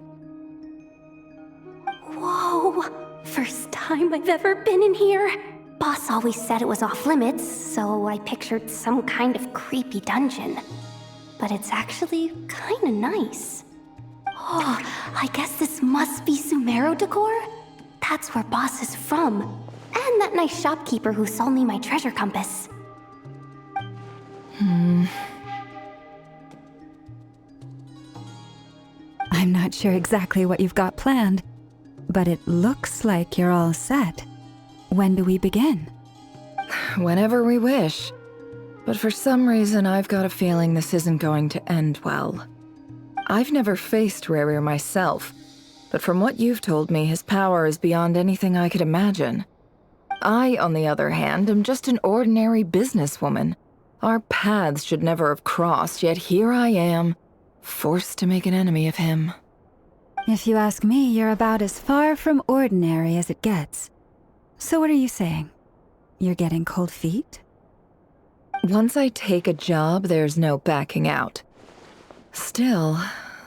Whoa! First time I've ever been in here. Boss always said it was off limits, so I pictured some kind of creepy dungeon. But it's actually kinda nice. Oh, I guess this must be Sumeru decor? That's where Boss is from. And that nice shopkeeper who sold me my treasure compass. I'm not sure exactly what you've got planned, but it looks like you're all set. When do we begin? Whenever we wish. But for some reason, I've got a feeling this isn't going to end well. I've never faced Rerir myself, but from what you've told me, his power is beyond anything I could imagine. I, on the other hand, am just an ordinary businesswoman. Our paths should never have crossed, yet here I am, forced to make an enemy of him. If you ask me, you're about as far from ordinary as it gets. So what are you saying? You're getting cold feet? Once I take a job, there's no backing out. Still,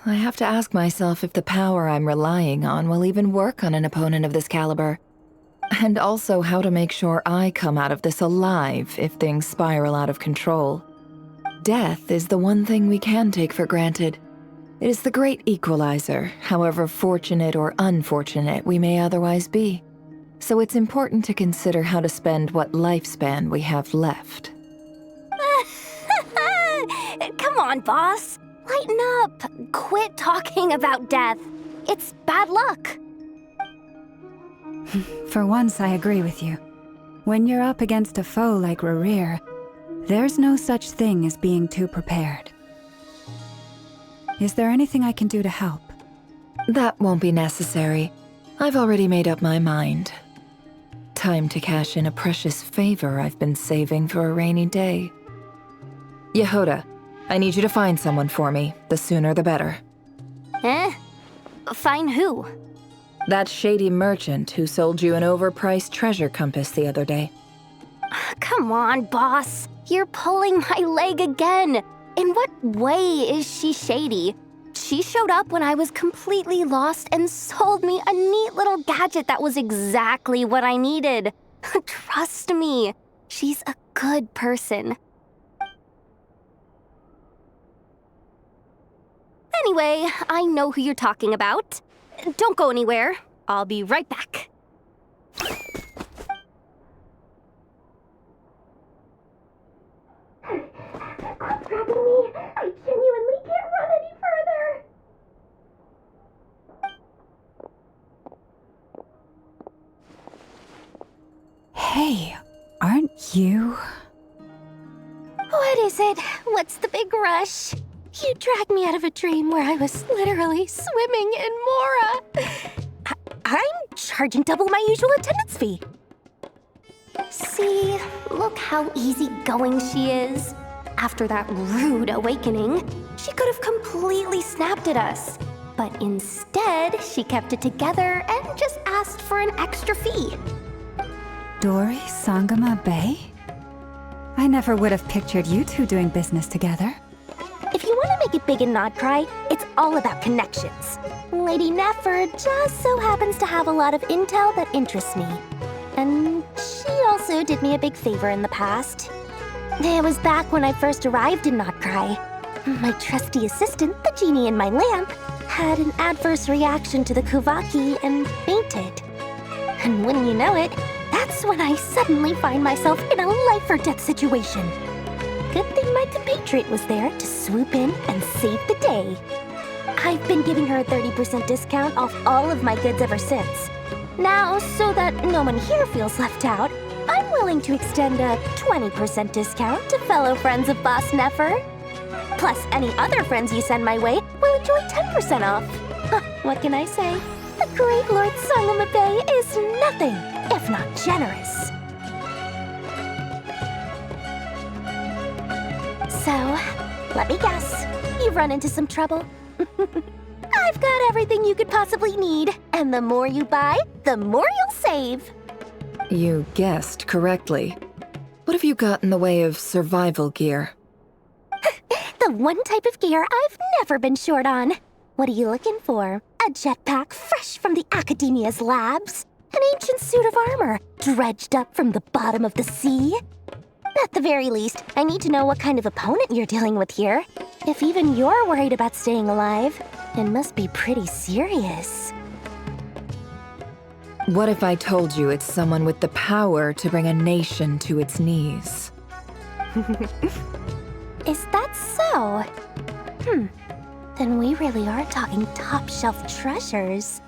I have to ask myself if the power I'm relying on will even work on an opponent of this caliber. And also how to make sure I come out of this alive if things spiral out of control. Death is the one thing we can take for granted. It is the great equalizer, however fortunate or unfortunate we may otherwise be. So it's important to consider how to spend what lifespan we have left. Come on, boss. Lighten up. Quit talking about death. It's bad luck. For once, I agree with you. When you're up against a foe like Rerir, there's no such thing as being too prepared. Is there anything I can do to help? That won't be necessary. I've already made up my mind. Time to cash in a precious favor I've been saving for a rainy day. Yehoda, I need you to find someone for me. The sooner the better. Find who? That shady merchant who sold you an overpriced treasure compass the other day. Come on, boss. You're pulling my leg again. In what way is she shady? She showed up when I was completely lost and sold me a neat little gadget that was exactly what I needed. Trust me, she's a good person. Anyway, I know who you're talking about. Don't go anywhere. I'll be right back. Quit grabbing me. I genuinely can't run any further. Hey, aren't you? What is it? What's the big rush? You dragged me out of a dream where I was literally swimming in Mora. I'm charging double my usual attendance fee. See, look how easygoing she is. After that rude awakening, she could have completely snapped at us. But instead, she kept it together and just asked for an extra fee. Dori Sangama Bay? I never would have pictured you two doing business together. If you want to make it big in Nodcry, it's all about connections. Lady Nefer just so happens to have a lot of intel that interests me. And she also did me a big favor in the past. It was back when I first arrived in Nodcry. My trusty assistant, the genie in my lamp, had an adverse reaction to the Kuvaki and fainted. And wouldn't you know it, that's when I suddenly find myself in a life-or-death situation. Good thing my compatriot was there to swoop in and save the day. I've been giving her a 30% discount off all of my goods ever since. Now, so that no one here feels left out, I'm willing to extend a 20% discount to fellow friends of Boss Nefer. Plus, any other friends you send my way will enjoy 10% off. What can I say? The great Lord Sangama Bay is nothing if not generous. So, let me guess. You've run into some trouble? I've got everything you could possibly need, and the more you buy, the more you'll save. You guessed correctly. What have you got in the way of survival gear? The one type of gear I've never been short on. What are you looking for? A jetpack fresh from the Academia's labs? An ancient suit of armor dredged up from the bottom of the sea? At the very least, I need to know what kind of opponent you're dealing with here. If even you're worried about staying alive, it must be pretty serious. What if I told you it's someone with the power to bring a nation to its knees? Is that so? Then we really are talking top-shelf treasures.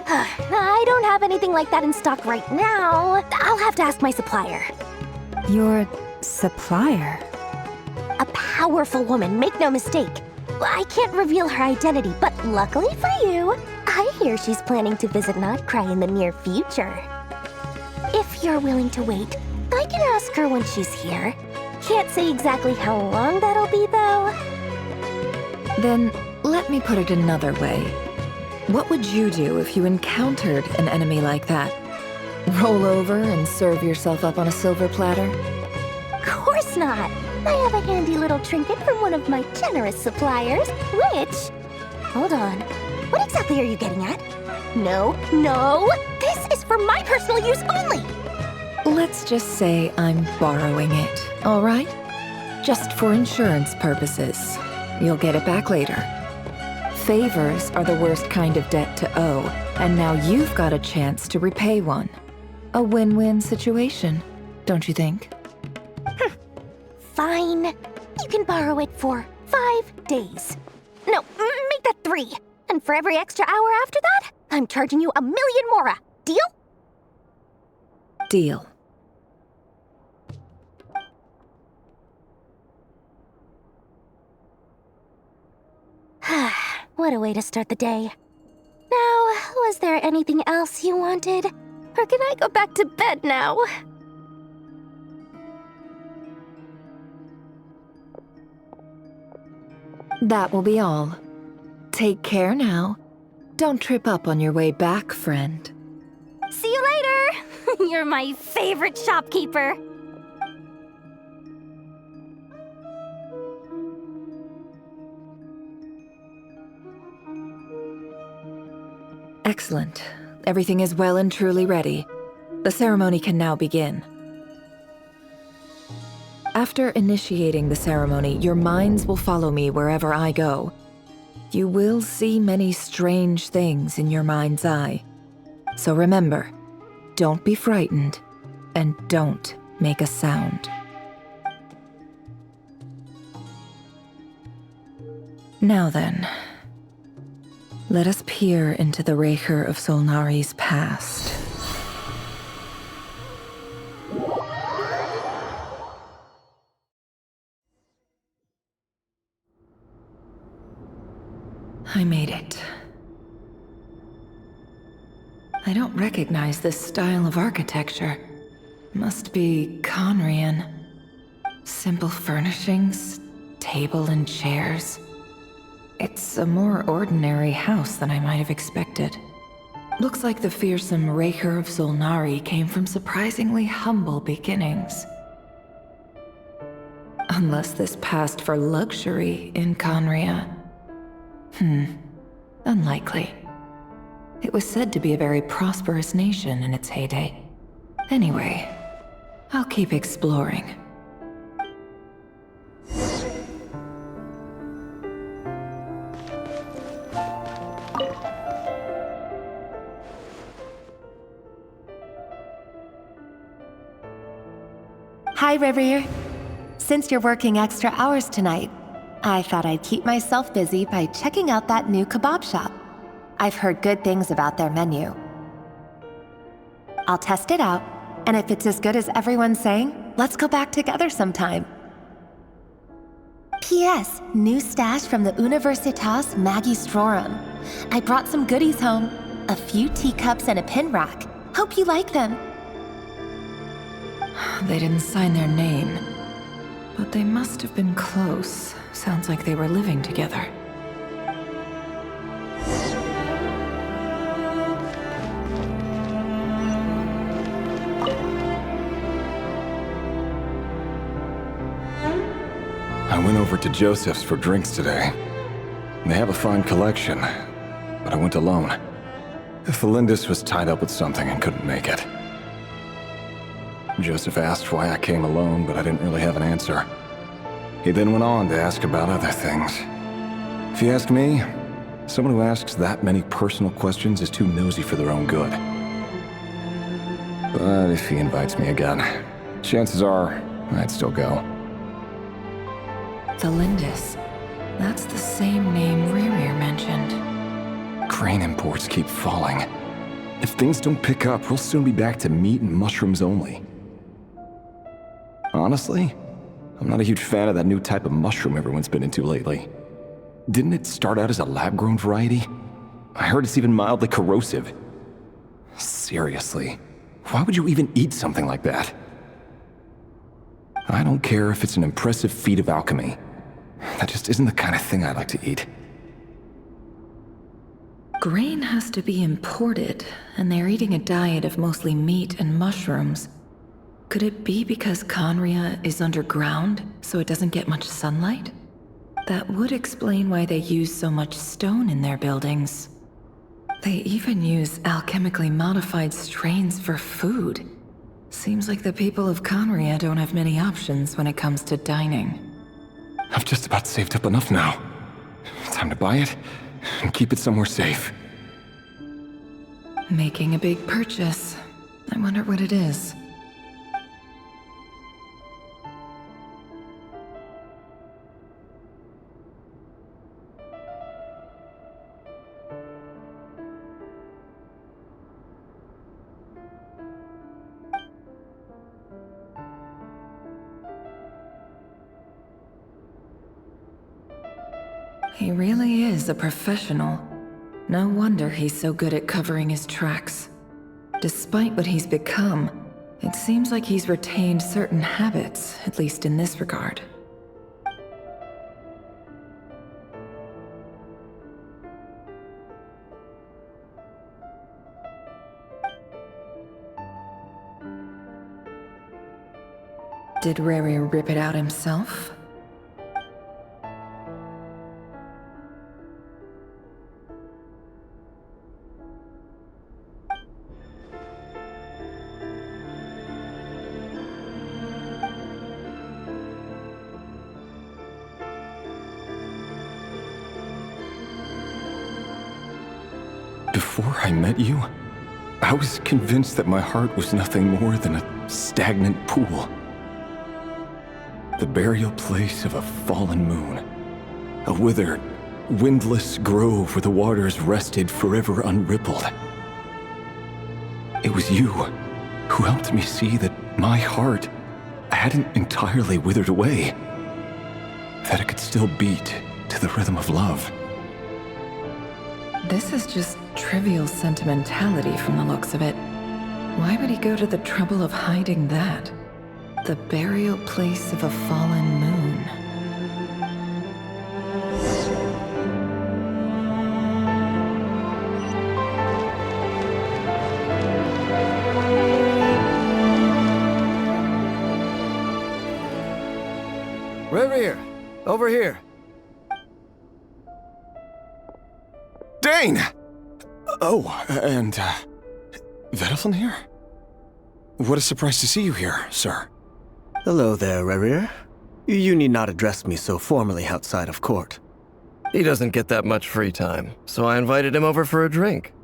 I don't have anything like that in stock right now. I'll have to ask my supplier. Your supplier? A powerful woman, make no mistake. I can't reveal her identity, but luckily for you, I hear she's planning to visit Nodcry in the near future. If you're willing to wait, I can ask her when she's here. Can't say exactly how long that'll be, though. Then, let me put it another way. What would you do if you encountered an enemy like that? Roll over and serve yourself up on a silver platter? Of course not! I have a handy little trinket from one of my generous suppliers, which... Hold on. What exactly are you getting at? No, this is for my personal use only! Let's just say I'm borrowing it, all right? Just for insurance purposes. You'll get it back later. Favors are the worst kind of debt to owe, and now you've got a chance to repay one. A win-win situation, don't you think? Fine. You can borrow it for 5 days. No, make that 3. And for every extra hour after that, I'm charging you 1,000,000 mora. Deal? Deal. What a way to start the day. Now, was there anything else you wanted? Or can I go back to bed now? That will be all. Take care now. Don't trip up on your way back, friend. See you later! You're my favorite shopkeeper. Excellent. Everything is well and truly ready. The ceremony can now begin. After initiating the ceremony, your minds will follow me wherever I go. You will see many strange things in your mind's eye. So remember, don't be frightened, and don't make a sound. Now then, let us peer into the Rerir of Solnari's past. I made it. I don't recognize this style of architecture. Must be Conrian. Simple furnishings, table and chairs. It's a more ordinary house than I might have expected. Looks like the fearsome Rerir of Solnari came from surprisingly humble beginnings. Unless this passed for luxury in Conria. Unlikely. It was said to be a very prosperous nation in its heyday. Anyway, I'll keep exploring. Hi, Rerir. Since you're working extra hours tonight, I thought I'd keep myself busy by checking out that new kebab shop. I've heard good things about their menu. I'll test it out, and if it's as good as everyone's saying, let's go back together sometime. P.S. New stash from the Universitas Magistrorum. I brought some goodies home. A few teacups and a pin rack. Hope you like them. They didn't sign their name, but they must have been close. Sounds like they were living together. I went over to Joseph's for drinks today. They have a fine collection, but I went alone. Felindis was tied up with something and couldn't make it. Joseph asked why I came alone, but I didn't really have an answer. He then went on to ask about other things. If you ask me, someone who asks that many personal questions is too nosy for their own good. But if he invites me again, chances are I'd still go. Felindis. That's the same name Rerir mentioned. Grain imports keep falling. If things don't pick up, we'll soon be back to meat and mushrooms only. Honestly, I'm not a huge fan of that new type of mushroom everyone's been into lately. Didn't it start out as a lab-grown variety? I heard it's even mildly corrosive. Seriously, why would you even eat something like that? I don't care if it's an impressive feat of alchemy. That just isn't the kind of thing I like to eat. Grain has to be imported, and they're eating a diet of mostly meat and mushrooms. Could it be because Conria is underground, so it doesn't get much sunlight? That would explain why they use so much stone in their buildings. They even use alchemically modified strains for food. Seems like the people of Conria don't have many options when it comes to dining. I've just about saved up enough now. Time to buy it and keep it somewhere safe. Making a big purchase. I wonder what it is. He really is a professional. No wonder he's so good at covering his tracks. Despite what he's become, it seems like he's retained certain habits, at least in this regard. Did Rerir rip it out himself? Before I met you, I was convinced that my heart was nothing more than a stagnant pool. The burial place of a fallen moon. A withered, windless grove where the waters rested forever unrippled. It was you who helped me see that my heart hadn't entirely withered away. That it could still beat to the rhythm of love. This is just trivial sentimentality from the looks of it. Why would he go to the trouble of hiding that? The burial place of a fallen moon. Rerir, over here. Dane! Oh, and, Vediflin here? What a surprise to see you here, sir. Hello there, Rerir. You need not address me so formally outside of court. He doesn't get that much free time, so I invited him over for a drink.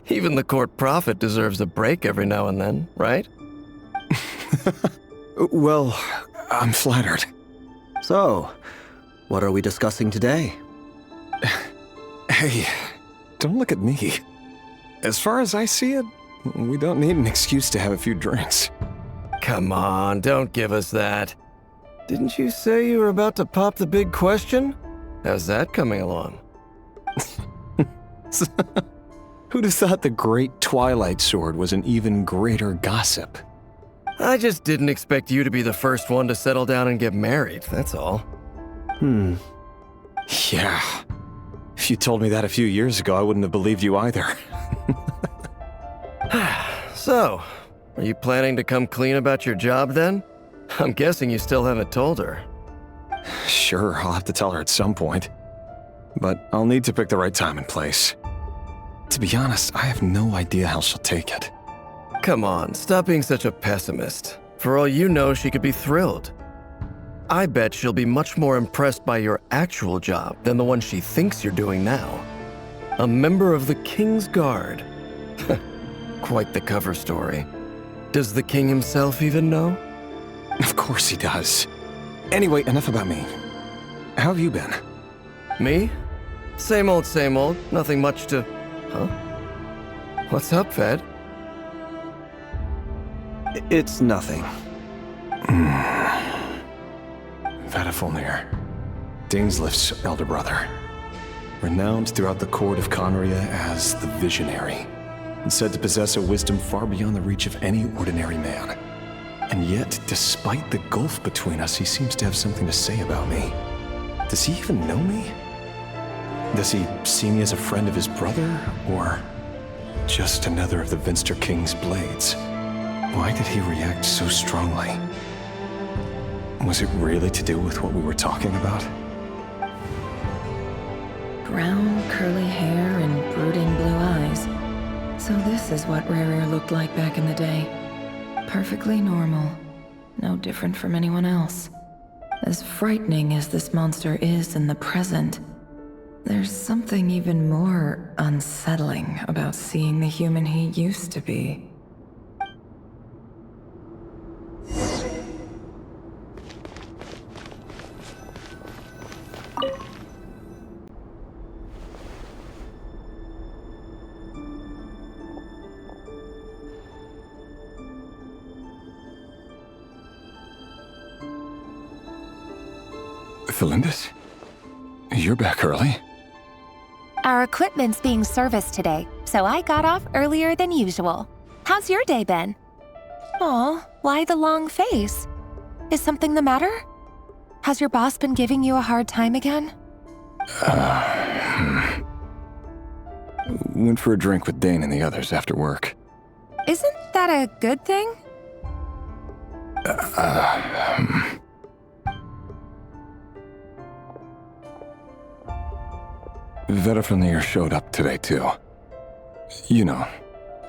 Even the court prophet deserves a break every now and then, right? Well, I'm flattered. So, what are we discussing today? Hey, don't look at me. As far as I see it, we don't need an excuse to have a few drinks. Come on, don't give us that. Didn't you say you were about to pop the big question? How's that coming along? Who'd have thought the great Twilight Sword was an even greater gossip? I just didn't expect you to be the first one to settle down and get married, that's all. Yeah. If you told me that a few years ago, I wouldn't have believed you either. So, are you planning to come clean about your job then? I'm guessing you still haven't told her. Sure, I'll have to tell her at some point. But I'll need to pick the right time and place. To be honest, I have no idea how she'll take it. Come on, stop being such a pessimist. For all you know, she could be thrilled. I bet she'll be much more impressed by your actual job than the one she thinks you're doing now. A member of the King's Guard. Quite the cover story. Does the king himself even know? Of course he does. Anyway, enough about me. How have you been? Me? Same old, same old. Nothing much to... Huh? What's up, Ved? It's nothing. Vediflin, Dainslift's elder brother. Renowned throughout the court of Conria as the Visionary, and said to possess a wisdom far beyond the reach of any ordinary man. And yet, despite the gulf between us, he seems to have something to say about me. Does he even know me? Does he see me as a friend of his brother, or just another of the Vinster King's blades? Why did he react so strongly? Was it really to do with what we were talking about? Brown, curly hair and brooding blue eyes. So this is what Rerir looked like back in the day. Perfectly normal. No different from anyone else. As frightening as this monster is in the present, there's something even more unsettling about seeing the human he used to be. Felindis? You're back early? Our equipment's being serviced today, so I got off earlier than usual. How's your day been? Aw, why the long face? Is something the matter? Has your boss been giving you a hard time again? Went for a drink with Dane and the others after work. Isn't that a good thing? Vediflin showed up today, too. You know,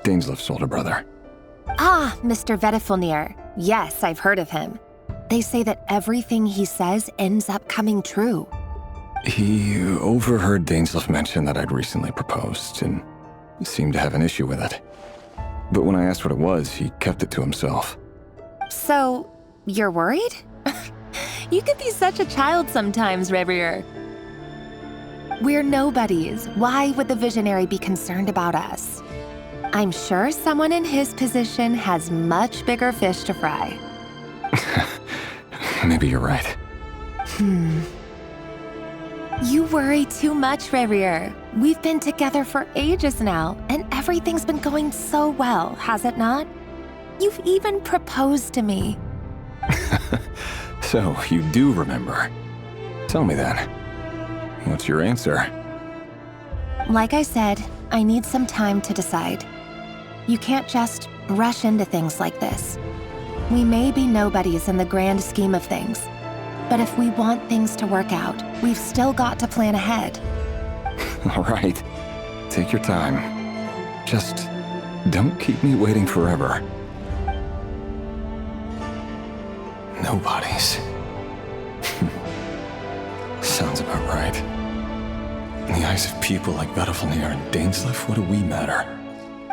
Dainslift's older brother. Ah, Mr. Vediflin. Yes, I've heard of him. They say that everything he says ends up coming true. He overheard Dainslift mention that I'd recently proposed, and seemed to have an issue with it. But when I asked what it was, he kept it to himself. So, you're worried? You could be such a child sometimes, Rerir. We're nobodies. Why would the Visionary be concerned about us? I'm sure someone in his position has much bigger fish to fry. Maybe you're right. You worry too much, Rerir. We've been together for ages now, and Everything's been going so well, has it not? You've even proposed to me. So, you do remember. Tell me then. What's your answer? Like I said, I need some time to decide. You can't just rush into things like this. We may be nobodies in the grand scheme of things, but if we want things to work out, we've still got to plan ahead. All right. Take your time. Just don't keep me waiting forever. Nobodies. Sounds about right. In the eyes of people like Battlefield and Dainsleif, what do we matter?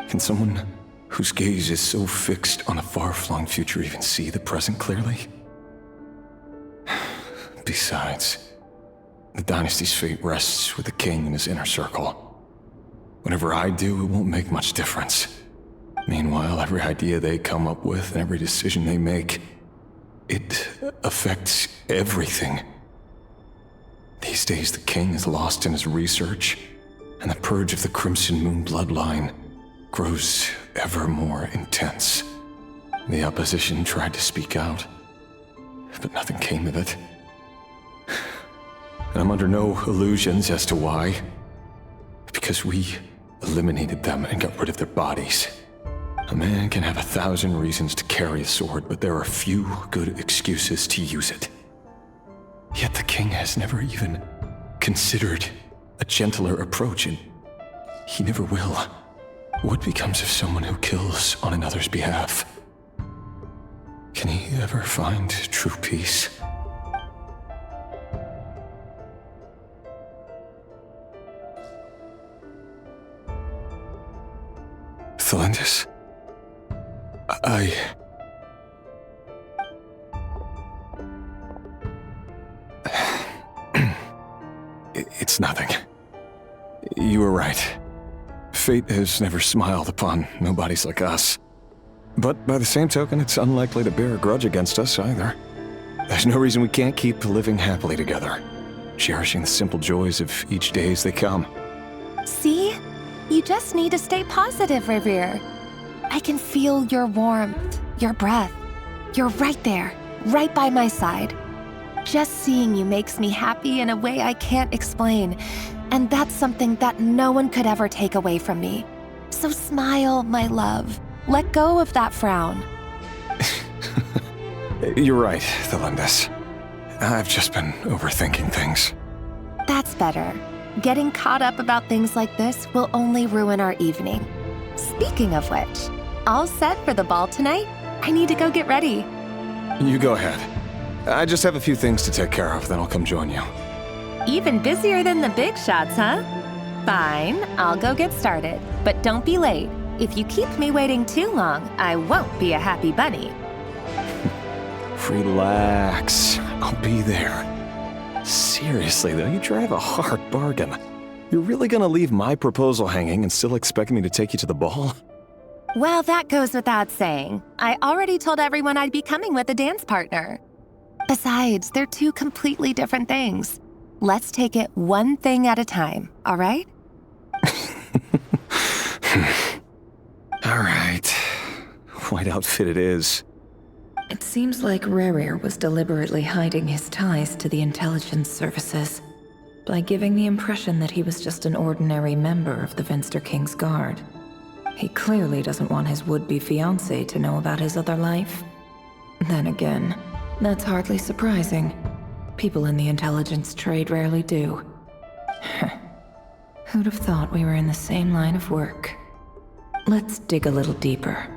Can someone whose gaze is so fixed on a far-flung future even see the present clearly? Besides, the dynasty's fate rests with the king and his inner circle. Whatever I do, it won't make much difference. Meanwhile, every idea they come up with and every decision they make, it affects everything. These days, the king is lost in his research, and the purge of the Crimson Moon bloodline grows ever more intense. The opposition tried to speak out, but nothing came of it. And I'm under no illusions as to why. Because we eliminated them and got rid of their bodies. A man can have 1,000 reasons to carry a sword, but there are few good excuses to use it. Yet the king has never even considered a gentler approach, and he never will. What becomes of someone who kills on another's behalf? Can he ever find true peace? Thelindis? It's nothing. You were right. Fate has never smiled upon nobodies like us. But by the same token, it's unlikely to bear a grudge against us either. There's no reason we can't keep living happily together, cherishing the simple joys of each day as they come. See? You just need to stay positive, Rerir. I can feel your warmth, your breath. You're right there, right by my side. Just seeing you makes me happy in a way I can't explain, and that's something that no one could ever take away from me. So smile, my love. Let go of that frown. You're right, Thelindis. I've just been overthinking things. That's better. Getting caught up about things like this will only ruin our evening. Speaking of which, all set for the ball tonight? I need to go get ready. You go ahead. I just have a few things to take care of, then I'll come join you. Even busier than the big shots, huh? Fine, I'll go get started. But don't be late. If you keep me waiting too long, I won't be a happy bunny. Relax. I'll be there. Seriously, though, you drive a hard bargain. You're really gonna leave my proposal hanging and still expect me to take you to the ball? Well, that goes without saying. I already told everyone I'd be coming with a dance partner. Besides, they're two completely different things. Let's take it one thing at a time, all right? All right. White outfit it is. It seems like Rerir was deliberately hiding his ties to the intelligence services by giving the impression that he was just an ordinary member of the Venster King's Guard. He clearly doesn't want his would-be fiancée to know about his other life. Then again, that's hardly surprising. People in the intelligence trade rarely do. Who'd have thought we were in the same line of work? Let's dig a little deeper.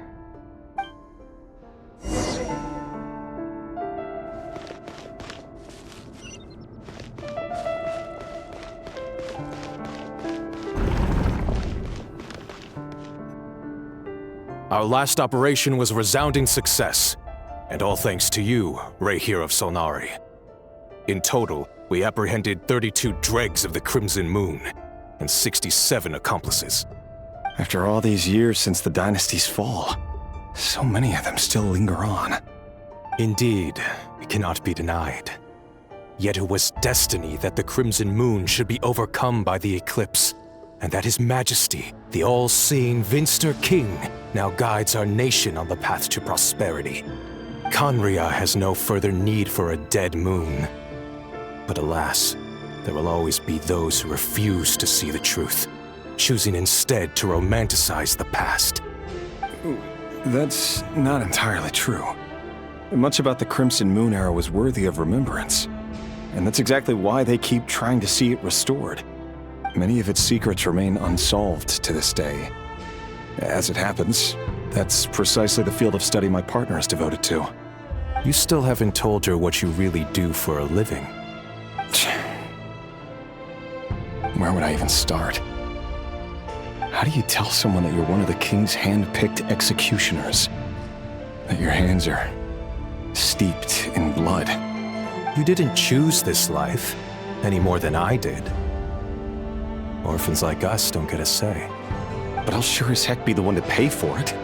Our last operation was a resounding success, and all thanks to you, Rerir of Solnari. In total, we apprehended 32 dregs of the Crimson Moon, and 67 accomplices. After all these years since the dynasty's fall, so many of them still linger on. Indeed, it cannot be denied. Yet it was destiny that the Crimson Moon should be overcome by the eclipse, and that His Majesty, the all-seeing Vinster King, now guides our nation on the path to prosperity. Conria has no further need for a dead moon. But alas, there will always be those who refuse to see the truth, choosing instead to romanticize the past. That's not entirely true. Much about the Crimson Moon era was worthy of remembrance, and that's exactly why they keep trying to see it restored. Many of its secrets remain unsolved to this day. As it happens, that's precisely the field of study my partner is devoted to. You still haven't told her what you really do for a living. Where would I even start? How do you tell someone that you're one of the king's hand-picked executioners? That your hands are steeped in blood? You didn't choose this life, any more than I did. Orphans like us don't get a say. But I'll sure as heck be the one to pay for it.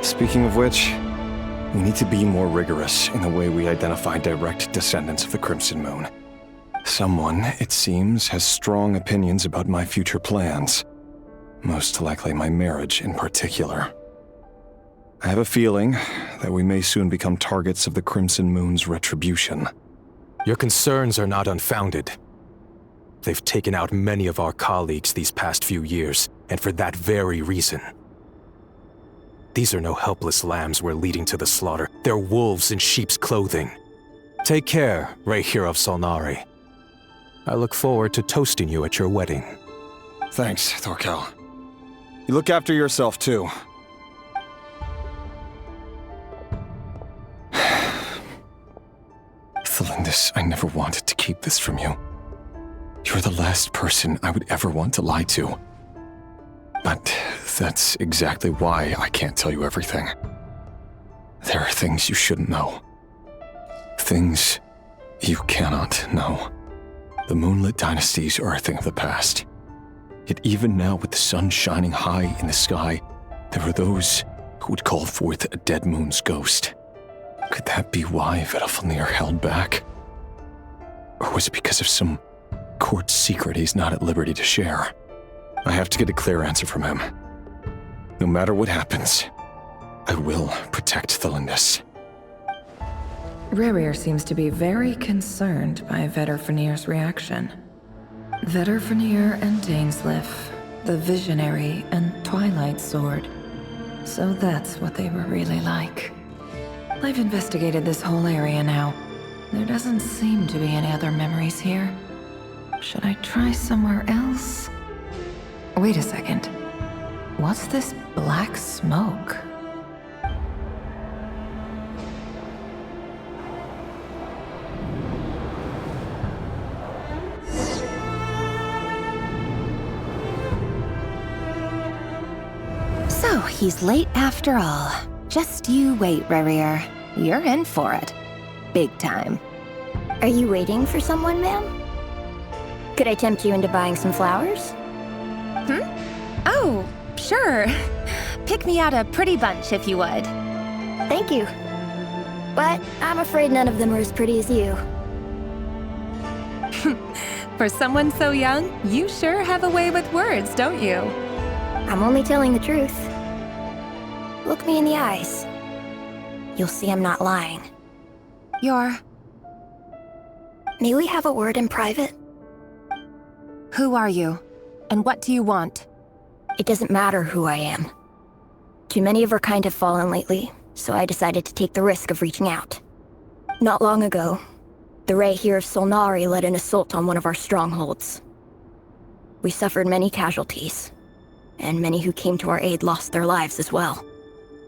Speaking of which, we need to be more rigorous in the way we identify direct descendants of the Crimson Moon. Someone, it seems, has strong opinions about my future plans. Most likely my marriage in particular. I have a feeling that we may soon become targets of the Crimson Moon's retribution. Your concerns are not unfounded. They've taken out many of our colleagues these past few years, and for that very reason. These are no helpless lambs we're leading to the slaughter. They're wolves in sheep's clothing. Take care, Rerir of Solnari. I look forward to toasting you at your wedding. Thanks, Thorkel. You look after yourself, too. Thelindis, I never wanted to keep this from you. You're the last person I would ever want to lie to. But that's exactly why I can't tell you everything. There are things you shouldn't know. Things you cannot know. The moonlit dynasties are a thing of the past. Yet even now, with the sun shining high in the sky, there are those who would call forth a dead moon's ghost. Could that be why Vedalfnir held back? Or was it because of some court secret he's not at liberty to share? I have to get a clear answer from him. No matter what happens, I will protect Thelindis. Rerir seems to be very concerned by Vedalfnir's reaction. Vedalfnir and Dainsleif, the Visionary and Twilight Sword. So that's what they were really like. I've investigated this whole area now. There doesn't seem to be any other memories here. Should I try somewhere else? Wait a second. What's this black smoke? So, he's late after all. Just you wait, Rerir. You're in for it. Big time. Are you waiting for someone, ma'am? Could I tempt you into buying some flowers? Oh, sure. Pick me out a pretty bunch if you would. Thank you. But I'm afraid none of them are as pretty as you. For someone so young, you sure have a way with words, don't you? I'm only telling the truth. Look me in the eyes. You'll see I'm not lying. May we have a word in private? Who are you? And what do you want? It doesn't matter who I am. Too many of our kind have fallen lately, so I decided to take the risk of reaching out. Not long ago, the Rerir of Solnari led an assault on one of our strongholds. We suffered many casualties, and many who came to our aid lost their lives as well.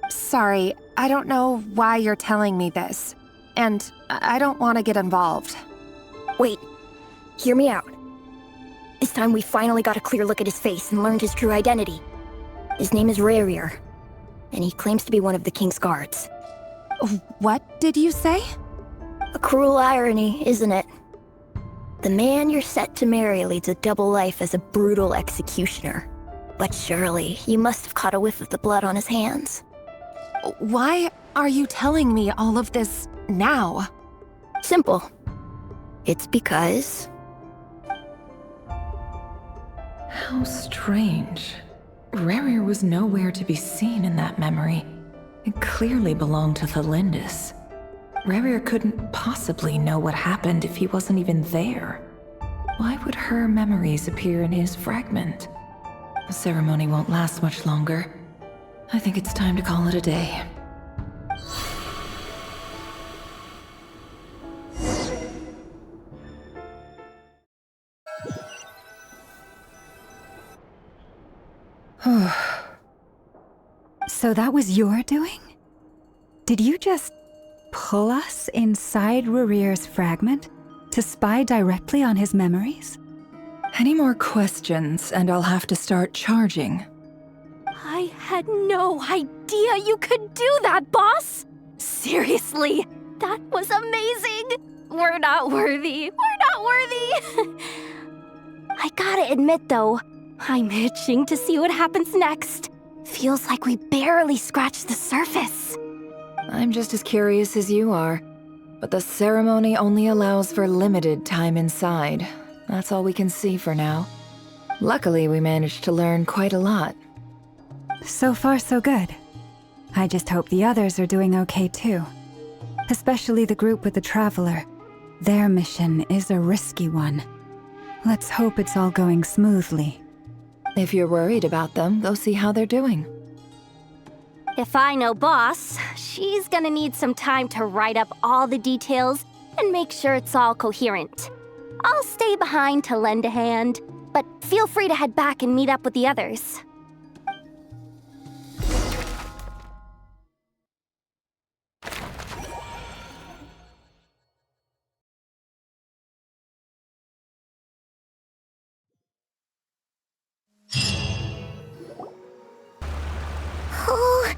Sorry, I don't know why you're telling me this. And I don't want to get involved. Wait, hear me out. This time we finally got a clear look at his face and learned his true identity. His name is Rerir, and he claims to be one of the king's guards. What did you say? A cruel irony, isn't it? The man you're set to marry leads a double life as a brutal executioner. But surely, you must have caught a whiff of the blood on his hands. Why are you telling me all of this now? Simple. It's because... How strange. Rerir was nowhere to be seen in that memory. It clearly belonged to the Lindis. Rerir couldn't possibly know what happened if he wasn't even there. Why would her memories appear in his fragment? The ceremony won't last much longer. I think it's time to call it a day. So that was your doing? Did you just pull us inside Rerir's fragment to spy directly on his memories? Any more questions, and I'll have to start charging. I had no idea you could do that, boss! Seriously, that was amazing! We're not worthy. We're not worthy! I gotta admit, though, I'm itching to see what happens next. Feels like we barely scratched the surface. I'm just as curious as you are, but the ceremony only allows for limited time inside. That's all we can see for now. Luckily, we managed to learn quite a lot. So far, so good. I just hope the others are doing okay too. Especially the group with the Traveler. Their mission is a risky one. Let's hope it's all going smoothly. If you're worried about them, go see how they're doing. If I know Boss, she's gonna need some time to write up all the details and make sure it's all coherent. I'll stay behind to lend a hand, but feel free to head back and meet up with the others. Oh,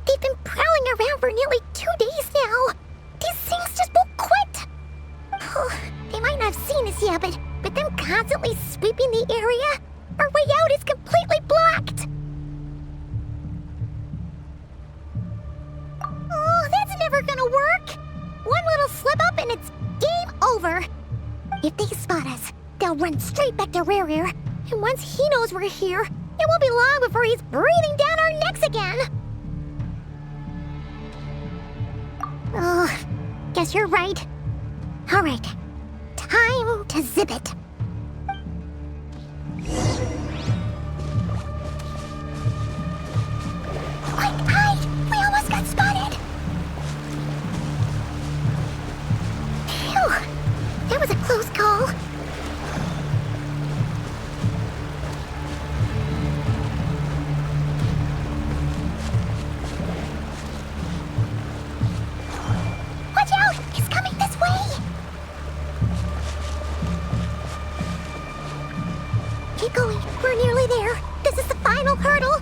they've been prowling around for nearly 2 days now. These things just won't quit. Oh, they might not have seen us yet, but them constantly sweeping the area, our way out is completely blocked. Oh, that's never gonna work. One little slip up and it's game over. If they spot us, they'll run straight back to Rerir, and once he knows we're here, it won't be long before he's breathing down our necks again. Oh, guess you're right. All right, time to zip it. Quick, hide! We almost got spotted. Phew, that was a close call. Watch out! He's coming this way! Keep going. We're nearly there. This is the final hurdle.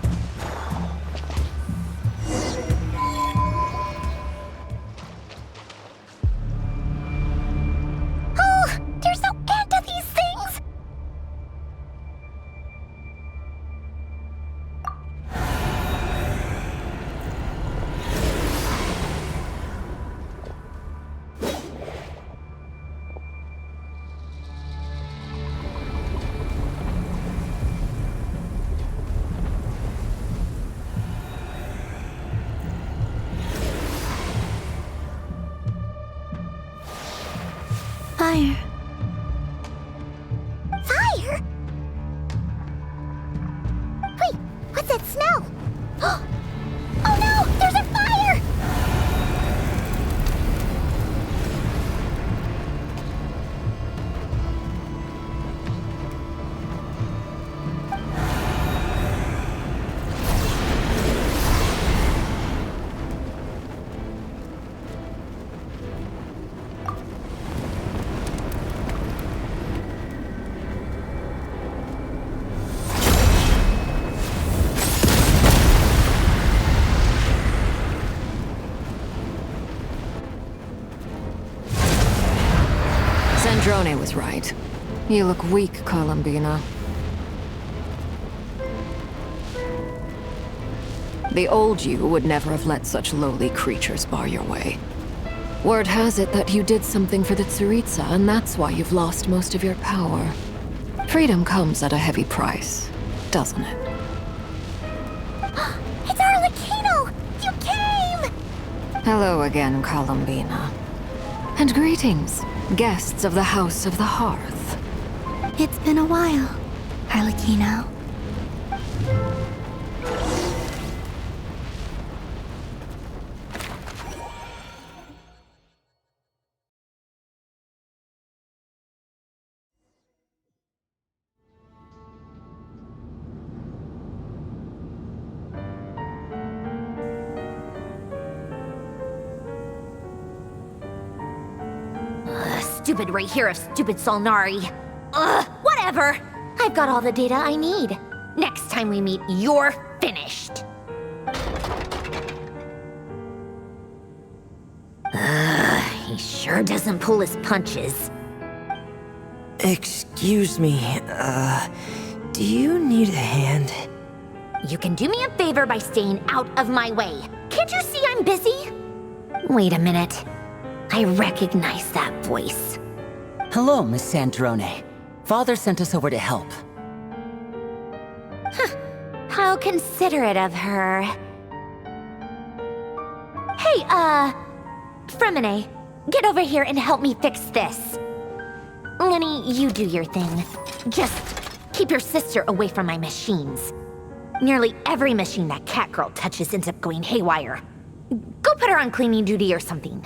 Oh, there's no end to these things! Fire. Fire? Wait, what's that smell? Oh no, there's a fire! Sandrone was right. You look weak, Columbina. The old you would never have let such lowly creatures bar your way. Word has it that you did something for the Tsaritsa, and that's why you've lost most of your power. Freedom comes at a heavy price, doesn't it? It's Arlencchino! You came! Hello again, Columbina. And greetings, guests of the House of the Hearth. It's been a while, Arlencchino. Stupid Rerir of stupid Solnari. Ugh, whatever. I've got all the data I need. Next time we meet, you're finished. He sure doesn't pull his punches. Excuse me, do you need a hand? You can do me a favor by staying out of my way. Can't you see I'm busy? Wait a minute. I recognize that voice. Hello, Miss Sandrone. Father sent us over to help. How considerate of her. Hey, Fremine, get over here and help me fix this. Lenny, you do your thing. Just keep your sister away from my machines. Nearly every machine that cat girl touches ends up going haywire. Go put her on cleaning duty or something.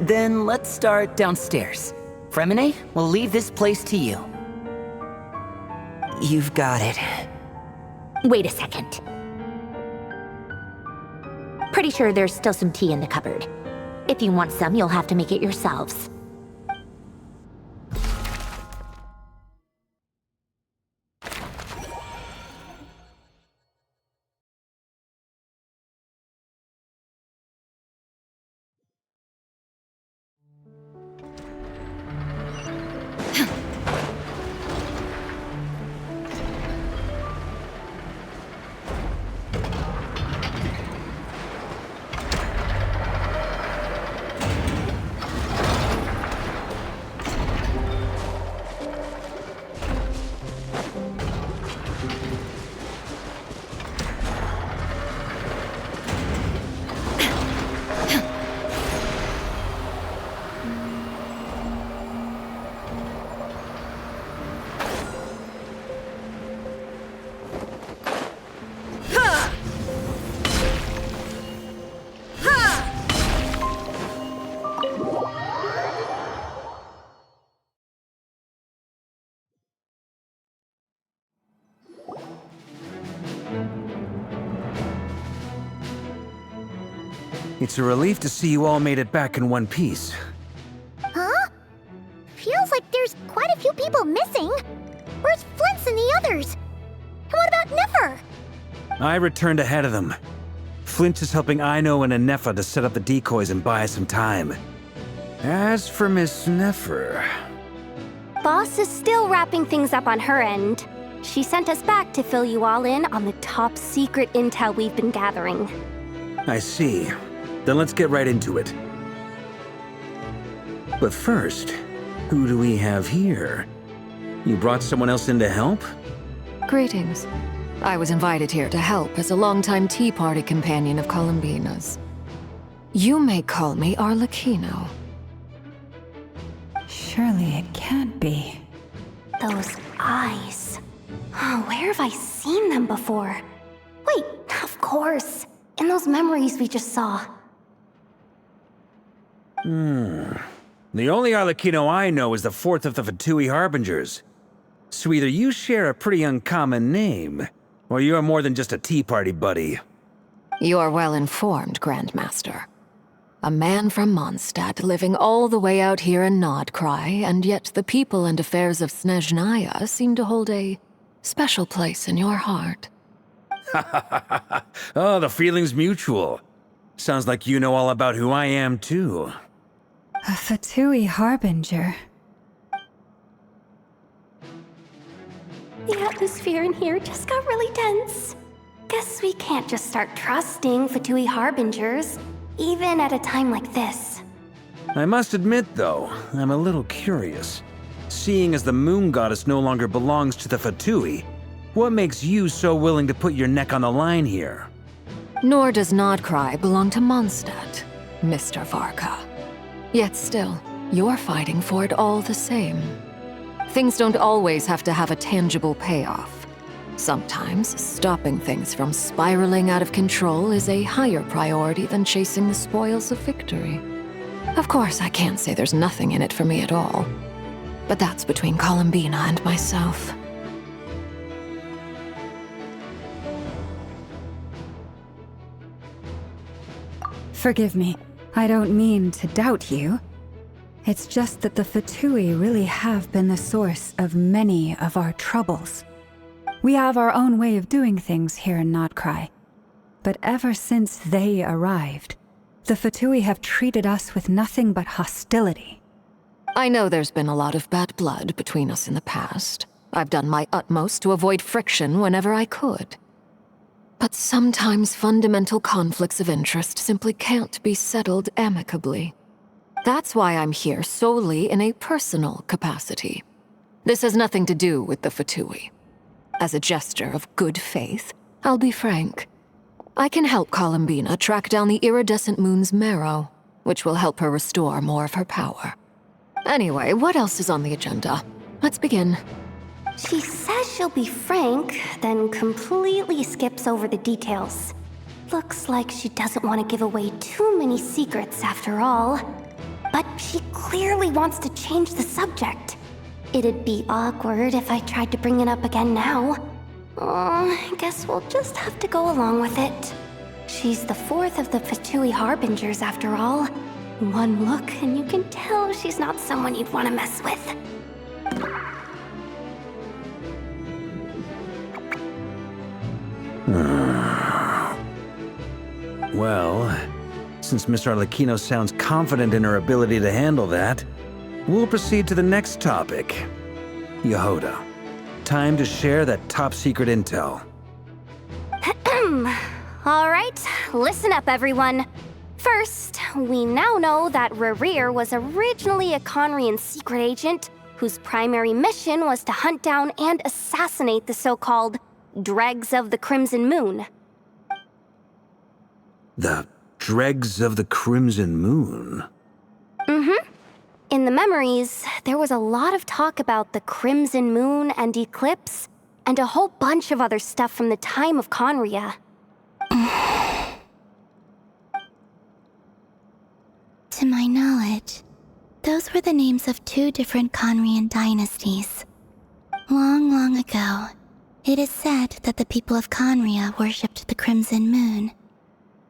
Then let's start downstairs. Fremine, we'll leave this place to you. You've got it. Wait a second. Pretty sure there's still some tea in the cupboard. If you want some, you'll have to make it yourselves. It's a relief to see you all made it back in one piece. Huh? Feels like there's quite a few people missing. Where's Flint's and the others? And what about Nefer? I returned ahead of them. Flint is helping Ino and Anefa to set up the decoys and buy us some time. As for Miss Nefer... Boss is still wrapping things up on her end. She sent us back to fill you all in on the top secret intel we've been gathering. I see. Then let's get right into it. But first, who do we have here? You brought someone else in to help? Greetings. I was invited here to help as a longtime Tea Party companion of Columbina's. You may call me Arlencchino. Surely it can't be. Those eyes. Oh, where have I seen them before? Wait, of course. In those memories we just saw. The only Arlencchino I know is the fourth of the Fatui Harbingers. So either you share a pretty uncommon name, or you're more than just a Tea Party buddy. You're well informed, Grandmaster. A man from Mondstadt living all the way out here in Nodcry, and yet the people and affairs of Snezhnaya seem to hold a special place in your heart. Oh, the feeling's mutual. Sounds like you know all about who I am, too. A Fatui Harbinger. The atmosphere in here just got really tense. Guess we can't just start trusting Fatui Harbingers. even at a time like this. I must admit, though, I'm a little curious. Seeing as the moon goddess no longer belongs to the Fatui, what makes you so willing to put your neck on the line here? Nor does Nodcry belong to Mondstadt, Mr. Varka. Yet still, you're fighting for it all the same. Things don't always have to have a tangible payoff. Sometimes, stopping things from spiraling out of control is a higher priority than chasing the spoils of victory. Of course, I can't say there's nothing in it for me at all. But that's between Columbina and myself. Forgive me. I don't mean to doubt you. It's just that the Fatui really have been the source of many of our troubles. We have our own way of doing things here in Nodcry. But ever since they arrived, the Fatui have treated us with nothing but hostility. I know there's been a lot of bad blood between us in the past. I've done my utmost to avoid friction whenever I could. But sometimes fundamental conflicts of interest simply can't be settled amicably. That's why I'm here solely in a personal capacity. This has nothing to do with the Fatui. As a gesture of good faith, I'll be frank. I can help Columbina track down the Iridescent Moon's marrow, which will help her restore more of her power. Anyway, what else is on the agenda? Let's begin. She says she'll be frank, then completely skips over the details. Looks like she doesn't want to give away too many secrets after all. But she clearly wants to change the subject. It'd be awkward if I tried to bring it up again now. I guess we'll just have to go along with it. She's the fourth of the Fatui Harbingers after all. One look and you can tell she's not someone you'd want to mess with. Well, since Miss Arlencchino sounds confident in her ability to handle that, we'll proceed to the next topic. Yehoda, time to share that top-secret intel. Alright, listen up everyone. First, we now know that Rerir was originally a Conrian secret agent whose primary mission was to hunt down and assassinate the so-called Dregs of the Crimson Moon. The Dregs of the Crimson Moon? Mm-hmm. In the memories, there was a lot of talk about the Crimson Moon and Eclipse, and a whole bunch of other stuff from the time of Conria. To my knowledge, those were the names of two different Conrian dynasties. Long, long ago, it is said that the people of Conria worshipped the Crimson Moon,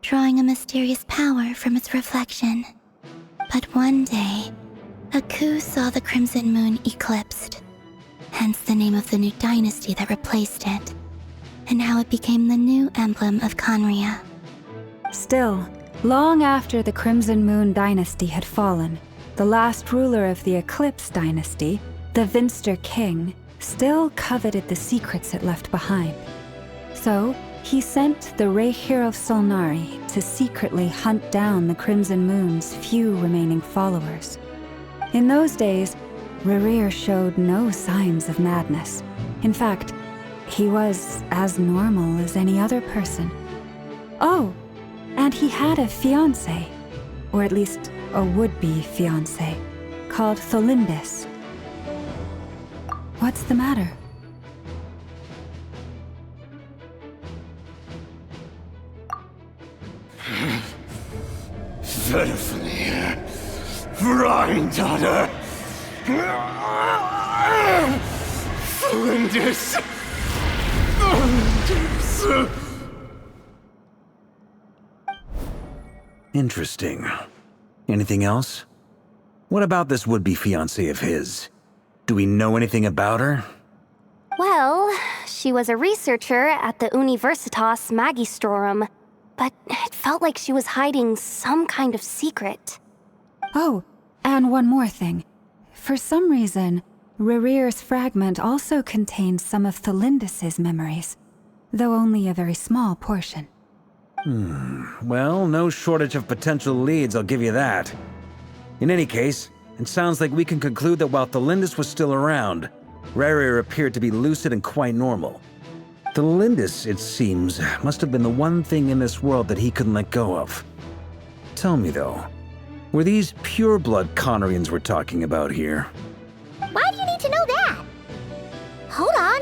drawing a mysterious power from its reflection. But one day, a coup saw the Crimson Moon eclipsed, hence the name of the new dynasty that replaced it, and how it became the new emblem of Conria. Still, long after the Crimson Moon dynasty had fallen, the last ruler of the Eclipse dynasty, the Vinster King, still coveted the secrets it left behind. So, he sent the Rerir of Solnari to secretly hunt down the Crimson Moon's few remaining followers. In those days, Rerir showed no signs of madness. In fact, he was as normal as any other person. Oh, and he had a fiancé, or at least a would-be fiancé, called Tholindis. What's the matter? Verfnir, Freindaughter, Flinders. Interesting. Anything else? What about this would-be fiancé of his? Do we know anything about her? Well, she was a researcher at the Universitas Magistrorum, but it felt like she was hiding some kind of secret. Oh, and one more thing. For some reason, Rerir's fragment also contains some of Tholindis' memories, though only a very small portion. Well, no shortage of potential leads, I'll give you that. In any case, it sounds like we can conclude that while Thelindis was still around, Rerir appeared to be lucid and quite normal. Thelindis, it seems, must have been the one thing in this world that he couldn't let go of. Tell me though, were these pure-blood Conorians we're talking about here? Why do you need to know that? Hold on.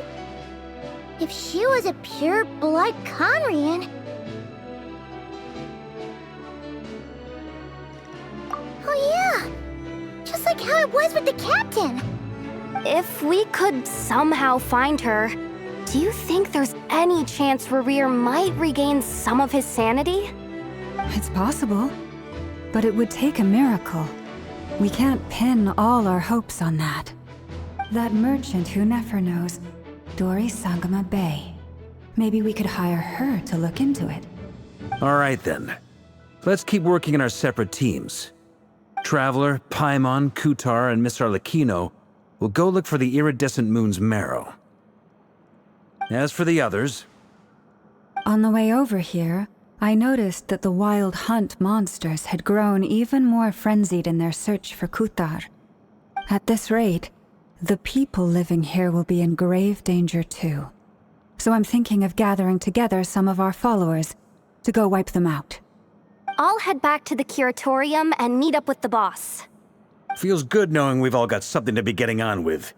If she was a pure-blood Conrian... Oh yeah! Just like how it was with the captain! If we could somehow find her, do you think there's any chance Rerir might regain some of his sanity? It's possible, but it would take a miracle. We can't pin all our hopes on that. That merchant who Nefer knows, Dori Sangama Bay. Maybe we could hire her to look into it. All right then. Let's keep working in our separate teams. Traveler, Paimon, Kutar, and Miss Arlencchino will go look for the Iridescent Moon's marrow. As for the others... On the way over here, I noticed that the Wild Hunt monsters had grown even more frenzied in their search for Kutar. At this rate, the people living here will be in grave danger too. So I'm thinking of gathering together some of our followers to go wipe them out. I'll head back to the curatorium and meet up with the boss. Feels good knowing we've all got something to be getting on with.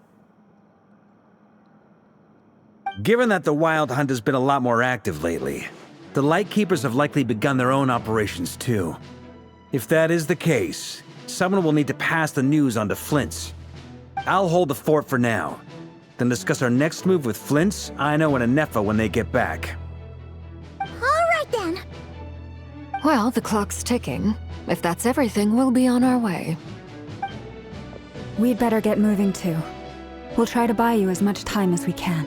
Given that the Wild Hunt has been a lot more active lately, the Lightkeepers have likely begun their own operations too. If that is the case, someone will need to pass the news on to Flint's. I'll hold the fort for now, then discuss our next move with Flint's, Aino, and Anefa when they get back. All right then. Well, the clock's ticking. If that's everything, we'll be on our way. We'd better get moving too. We'll try to buy you as much time as we can.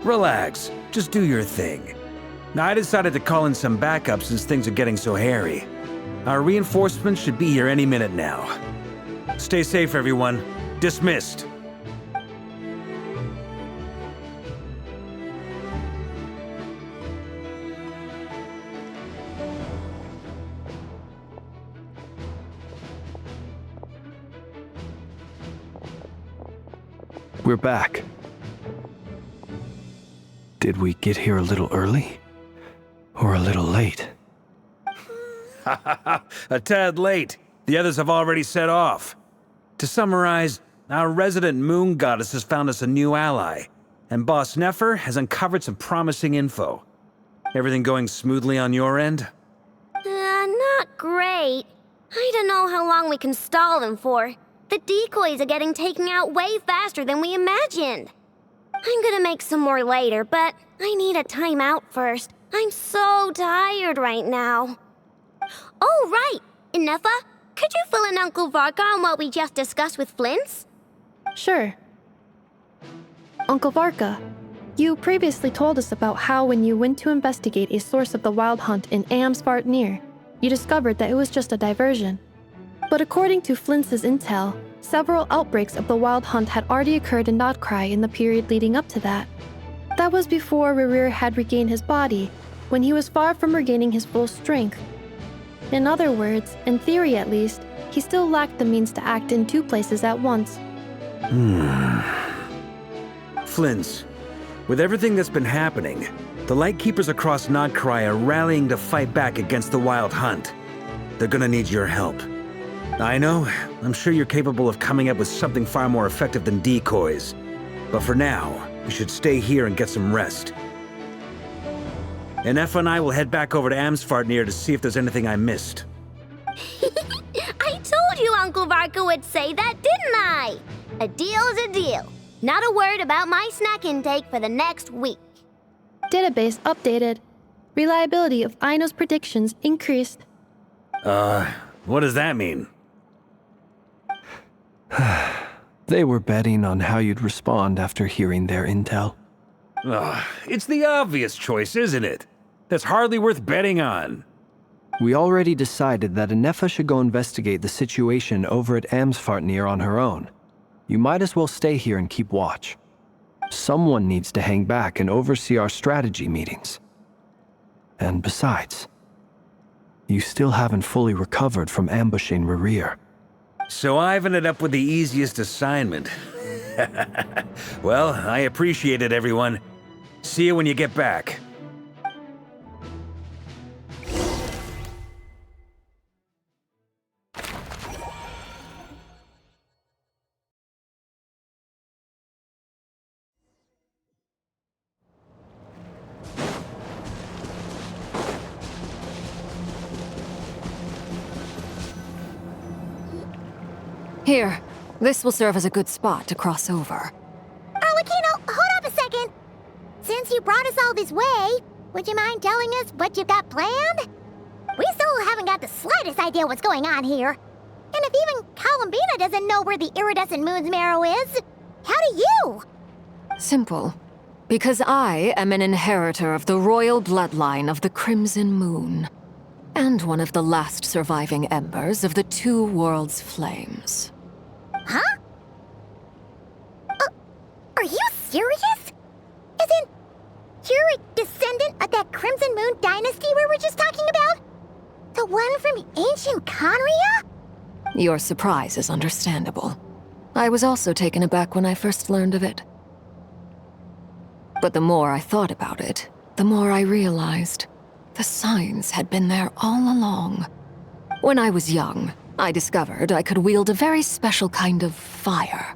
Relax. Just do your thing. Now, I decided to call in some backup since things are getting so hairy. Our reinforcements should be here any minute now. Stay safe, everyone. Dismissed. We're back. Did we get here a little early? Or a little late? A tad late. The others have already set off. To summarize, our resident moon goddess has found us a new ally, and Boss Nefer has uncovered some promising info. Everything going smoothly on your end? Not great. I don't know how long we can stall them for. The decoys are getting taken out way faster than we imagined. I'm gonna make some more later, but I need a timeout first. I'm so tired right now. Oh, right! Inefa, could you fill in Uncle Varka on what we just discussed with Flint's? Sure. Uncle Varka, you previously told us about how when you went to investigate a source of the Wild Hunt in Amsvartnir, you discovered that it was just a diversion. But according to Flint's intel, several outbreaks of the Wild Hunt had already occurred in Nodcry in the period leading up to that. That was before Rerir had regained his body, when he was far from regaining his full strength. In other words, in theory at least, he still lacked the means to act in two places at once. Flint's, with everything that's been happening, the Lightkeepers across Nodcry are rallying to fight back against the Wild Hunt. They're gonna need your help. I know, I'm sure you're capable of coming up with something far more effective than decoys. But for now, you should stay here and get some rest. Anefa and I will head back over to Amsvartnir to see if there's anything I missed. I told you Uncle Varka would say that, didn't I? A deal is a deal. Not a word about my snack intake for the next week. Database updated. Reliability of Aino's predictions increased. What does that mean? They were betting on how you'd respond after hearing their intel. It's the obvious choice, isn't it? That's hardly worth betting on. We already decided that Anefa should go investigate the situation over at Amsvartnir on her own. You might as well stay here and keep watch. Someone needs to hang back and oversee our strategy meetings. And besides, you still haven't fully recovered from ambushing Rerir. So I've ended up with the easiest assignment. Well, I appreciate it, everyone. See you when you get back. Here, this will serve as a good spot to cross over. Arlencchino, hold up a second. Since you brought us all this way, would you mind telling us what you've got planned? We still haven't got the slightest idea what's going on here. And if even Columbina doesn't know where the Iridescent Moon's marrow is, how do you? Simple. Because I am an inheritor of the royal bloodline of the Crimson Moon, and one of the last surviving embers of the Two Worlds' flames. Huh? Are you serious? Isn't you're a descendant of that Crimson Moon dynasty we were just talking about? The one from ancient Conria? Your surprise is understandable. I was also taken aback when I first learned of it. But the more I thought about it, the more I realized the signs had been there all along. When I was young, I discovered I could wield a very special kind of fire.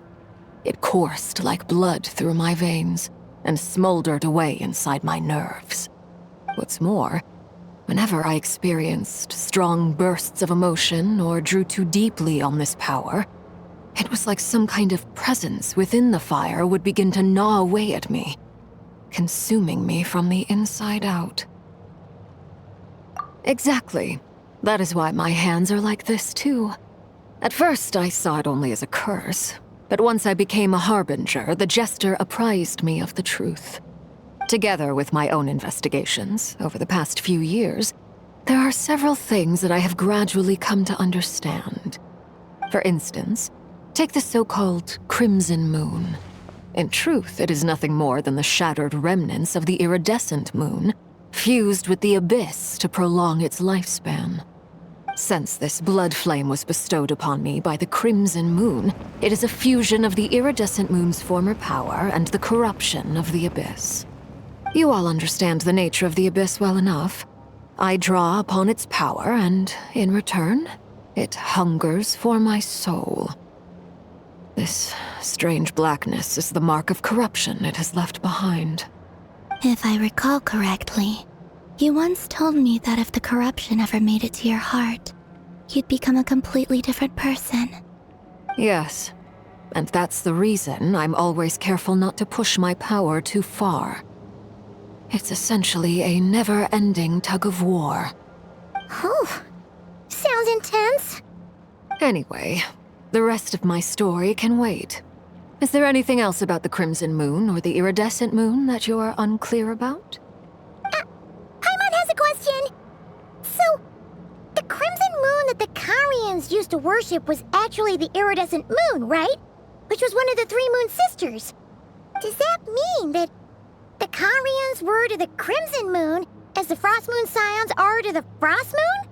It coursed like blood through my veins and smoldered away inside my nerves. What's more, whenever I experienced strong bursts of emotion or drew too deeply on this power, it was like some kind of presence within the fire would begin to gnaw away at me, consuming me from the inside out. Exactly. That is why my hands are like this, too. At first, I saw it only as a curse, but once I became a harbinger, the jester apprised me of the truth. Together with my own investigations, over the past few years, there are several things that I have gradually come to understand. For instance, take the so-called Crimson Moon. In truth, it is nothing more than the shattered remnants of the Iridescent Moon, fused with the Abyss to prolong its lifespan. Since this blood flame was bestowed upon me by the Crimson Moon, it is a fusion of the Iridescent Moon's former power and the corruption of the Abyss. You all understand the nature of the Abyss well enough. I draw upon its power, and in return, it hungers for my soul. This strange blackness is the mark of corruption it has left behind. If I recall correctly, you once told me that if the corruption ever made it to your heart, you'd become a completely different person. Yes, and that's the reason I'm always careful not to push my power too far. It's essentially a never-ending tug of war. Whew. Sounds intense. Anyway, the rest of my story can wait. Is there anything else about the Crimson Moon or the Iridescent Moon that you're unclear about? Paimon has a question. So, the Crimson Moon that the Carians used to worship was actually the Iridescent Moon, right? Which was one of the three Moon sisters. Does that mean that the Carians were to the Crimson Moon as the Frost Moon Scions are to the Frost Moon?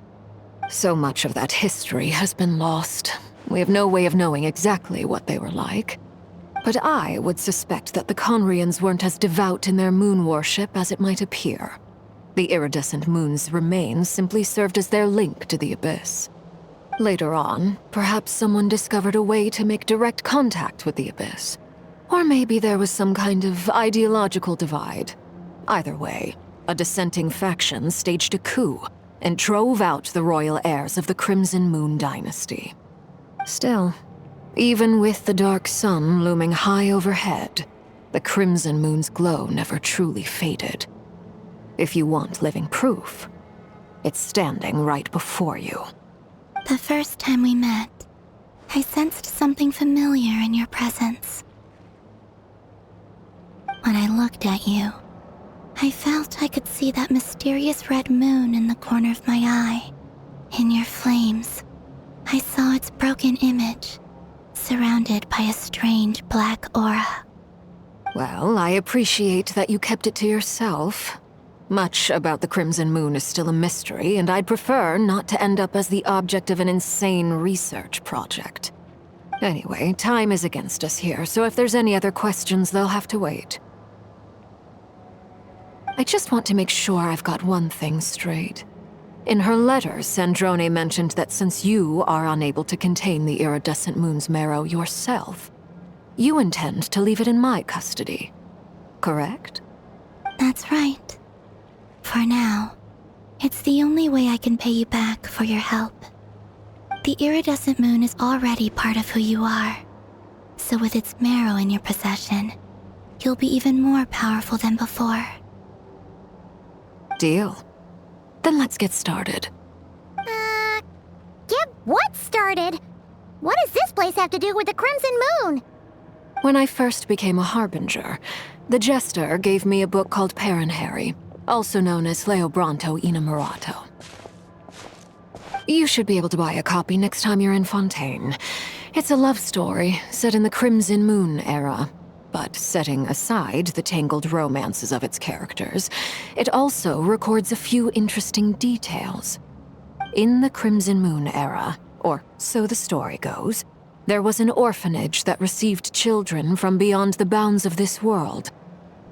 So much of that history has been lost. We have no way of knowing exactly what they were like. But I would suspect that the Conrians weren't as devout in their moon worship as it might appear. The Iridescent Moon's remains simply served as their link to the Abyss. Later on, perhaps someone discovered a way to make direct contact with the Abyss. Or maybe there was some kind of ideological divide. Either way, a dissenting faction staged a coup and drove out the royal heirs of the Crimson Moon dynasty. Still, even with the dark sun looming high overhead, the Crimson Moon's glow never truly faded. If you want living proof, it's standing right before you. The first time we met, I sensed something familiar in your presence. When I looked at you, I felt I could see that mysterious red moon in the corner of my eye. In your flames, I saw its broken image, surrounded by a strange black aura. Well, I appreciate that you kept it to yourself. Much about the Crimson Moon is still a mystery, and I'd prefer not to end up as the object of an insane research project. Anyway, time is against us here, so if there's any other questions, they'll have to wait. I just want to make sure I've got one thing straight. In her letter, Sandrone mentioned that since you are unable to contain the Iridescent Moon's marrow yourself, you intend to leave it in my custody. Correct? That's right. For now, it's the only way I can pay you back for your help. The Iridescent Moon is already part of who you are, so with its marrow in your possession, you'll be even more powerful than before. Deal. Then let's get started. Get what started? What does this place have to do with the Crimson Moon? When I first became a Harbinger, the Jester gave me a book called Parenheri, also known as Leobranto Inamorato. You should be able to buy a copy next time you're in Fontaine. It's a love story set in the Crimson Moon era, but setting aside the tangled romances of its characters, it also records a few interesting details. In the Crimson Moon era, or so the story goes, there was an orphanage that received children from beyond the bounds of this world,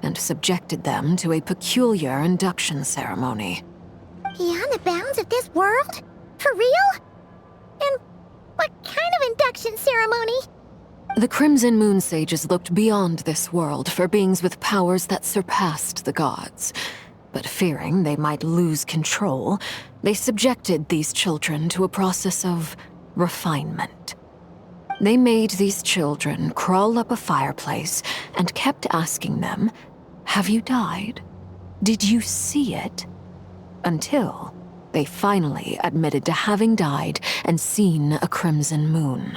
and subjected them to a peculiar induction ceremony. Beyond the bounds of this world? For real? And what kind of induction ceremony? The Crimson Moon sages looked beyond this world for beings with powers that surpassed the gods. But fearing they might lose control, they subjected these children to a process of refinement. They made these children crawl up a fireplace and kept asking them, "Have you died? Did you see it?" Until they finally admitted to having died and seen a crimson moon.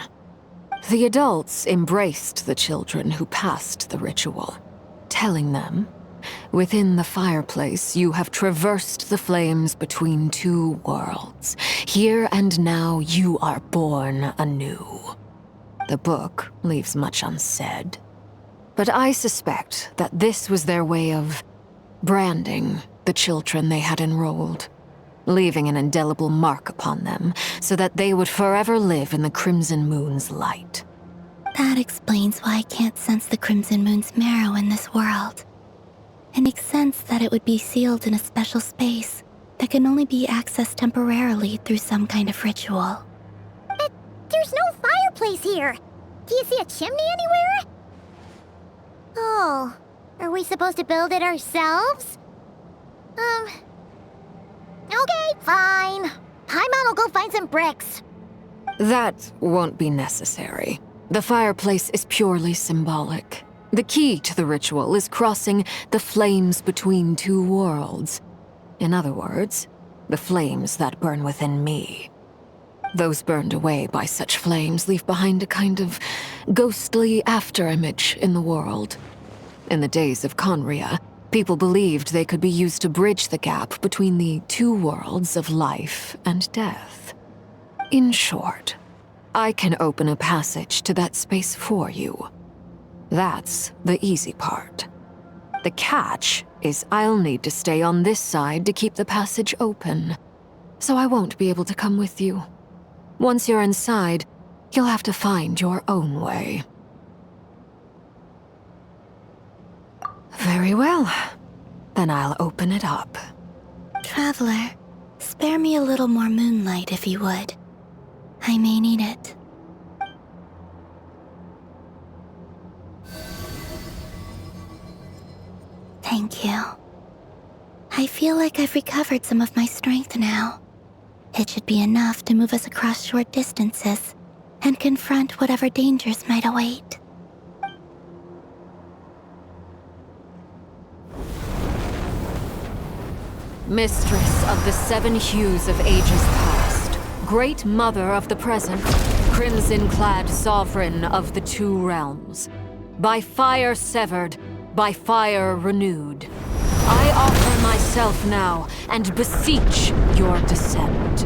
The adults embraced the children who passed the ritual, telling them, "Within the fireplace, you have traversed the flames between two worlds. Here and now, you are born anew." The book leaves much unsaid, but I suspect that this was their way of branding the children they had enrolled, leaving an indelible mark upon them so that they would forever live in the Crimson Moon's light. That explains why I can't sense the Crimson Moon's marrow in this world. It makes sense that it would be sealed in a special space that can only be accessed temporarily through some kind of ritual. But there's no fireplace here. Do you see a chimney anywhere? Oh, are we supposed to build it ourselves? Okay, fine. Paimon will go find some bricks. That won't be necessary. The fireplace is purely symbolic. The key to the ritual is crossing the flames between two worlds. In other words, the flames that burn within me. Those burned away by such flames leave behind a kind of ghostly afterimage in the world. In the days of Conria, people believed they could be used to bridge the gap between the two worlds of life and death. In short, I can open a passage to that space for you. That's the easy part. The catch is I'll need to stay on this side to keep the passage open, so I won't be able to come with you. Once you're inside, you'll have to find your own way. Very well. Then I'll open it up. Traveler, spare me a little more moonlight if you would. I may need it. Thank you. I feel like I've recovered some of my strength now. It should be enough to move us across short distances and confront whatever dangers might await. Mistress of the seven hues of ages past, great mother of the present, crimson-clad sovereign of the two realms, by fire severed, by fire renewed, I offer myself now and beseech your descent.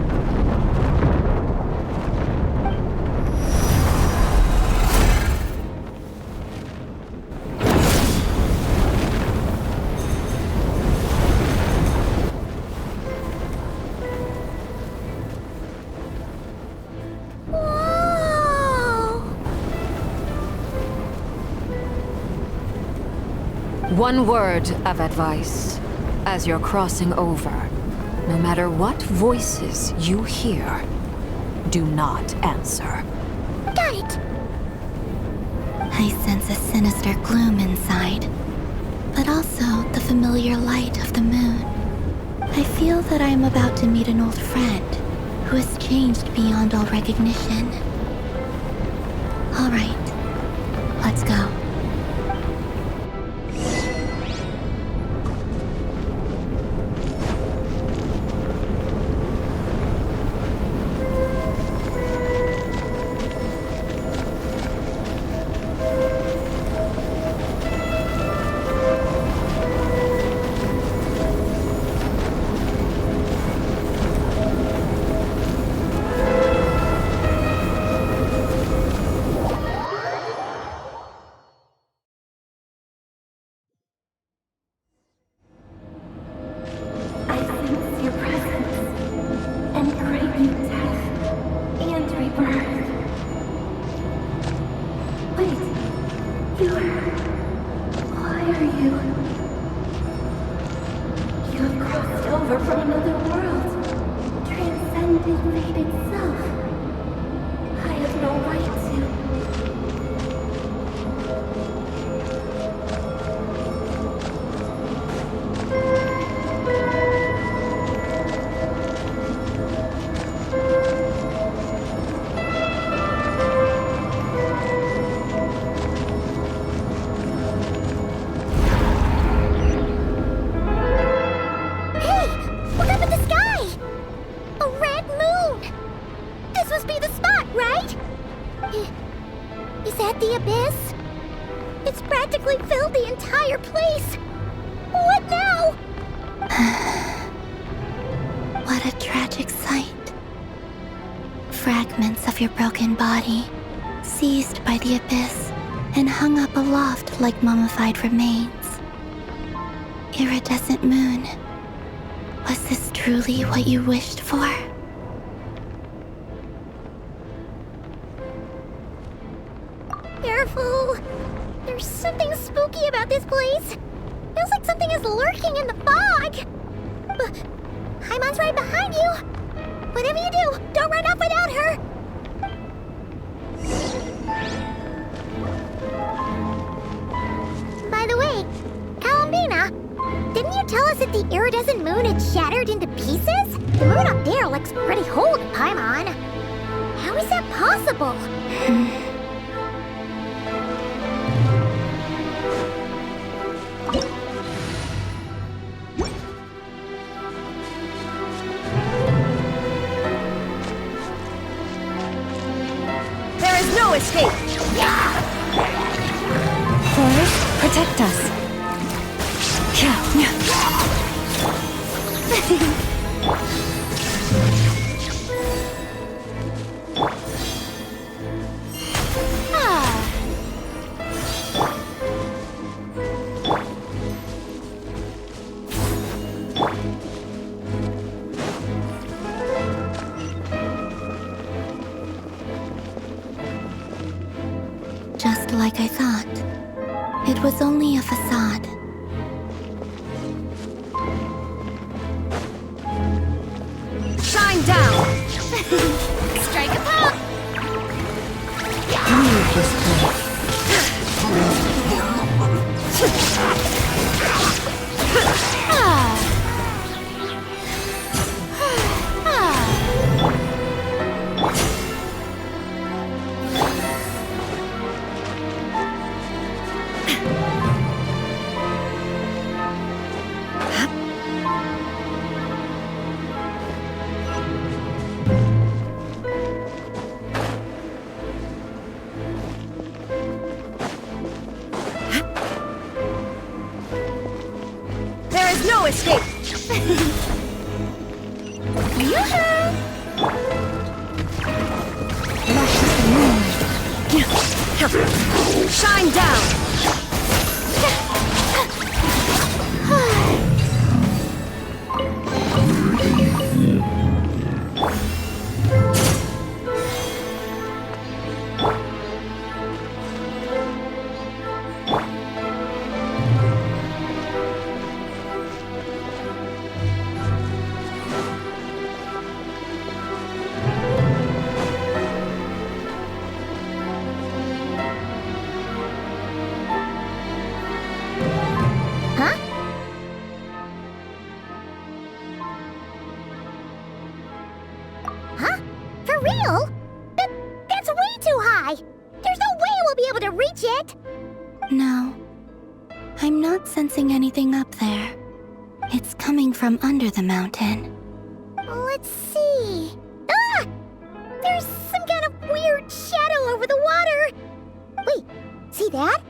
One word of advice. As you're crossing over, no matter what voices you hear, do not answer. Got it. I sense a sinister gloom inside, but also the familiar light of the moon. I feel that I am about to meet an old friend who has changed beyond all recognition. All right, let's go. Your broken body, seized by the abyss, and hung up aloft like mummified remains. Iridescent Moon, was this truly what you wished for? Careful! There's something spooky about this place. Feels like something is lurking in the fog. But Haimon's right behind you. Whatever you do, don't run off without her. By the way, Columbina, didn't you tell us that the iridescent moon had shattered into pieces? The moon up there looks pretty whole to Paimon. How is that possible? There is no escape! Forest, protect us. Just like I thought. It was only a facade. Shine down! Strike a pop! Leave this place. No escape! Shine down! nearby. There's no way we'll be able to reach it. No. I'm not sensing anything up there. It's coming from under the mountain. Let's see. Ah! There's some kind of weird shadow over the water. Wait, see that?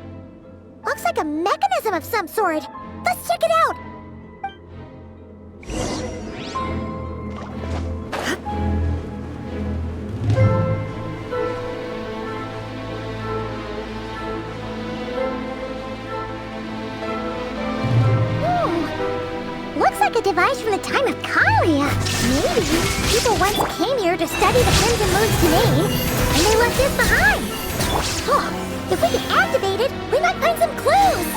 Looks like a mechanism of some sort. Let's check it out. Looks like a device from the time of Kalia. Maybe people once came here to study the Crimson Moon's name, and they left this behind. Oh, if we can activate it, we might find some clues.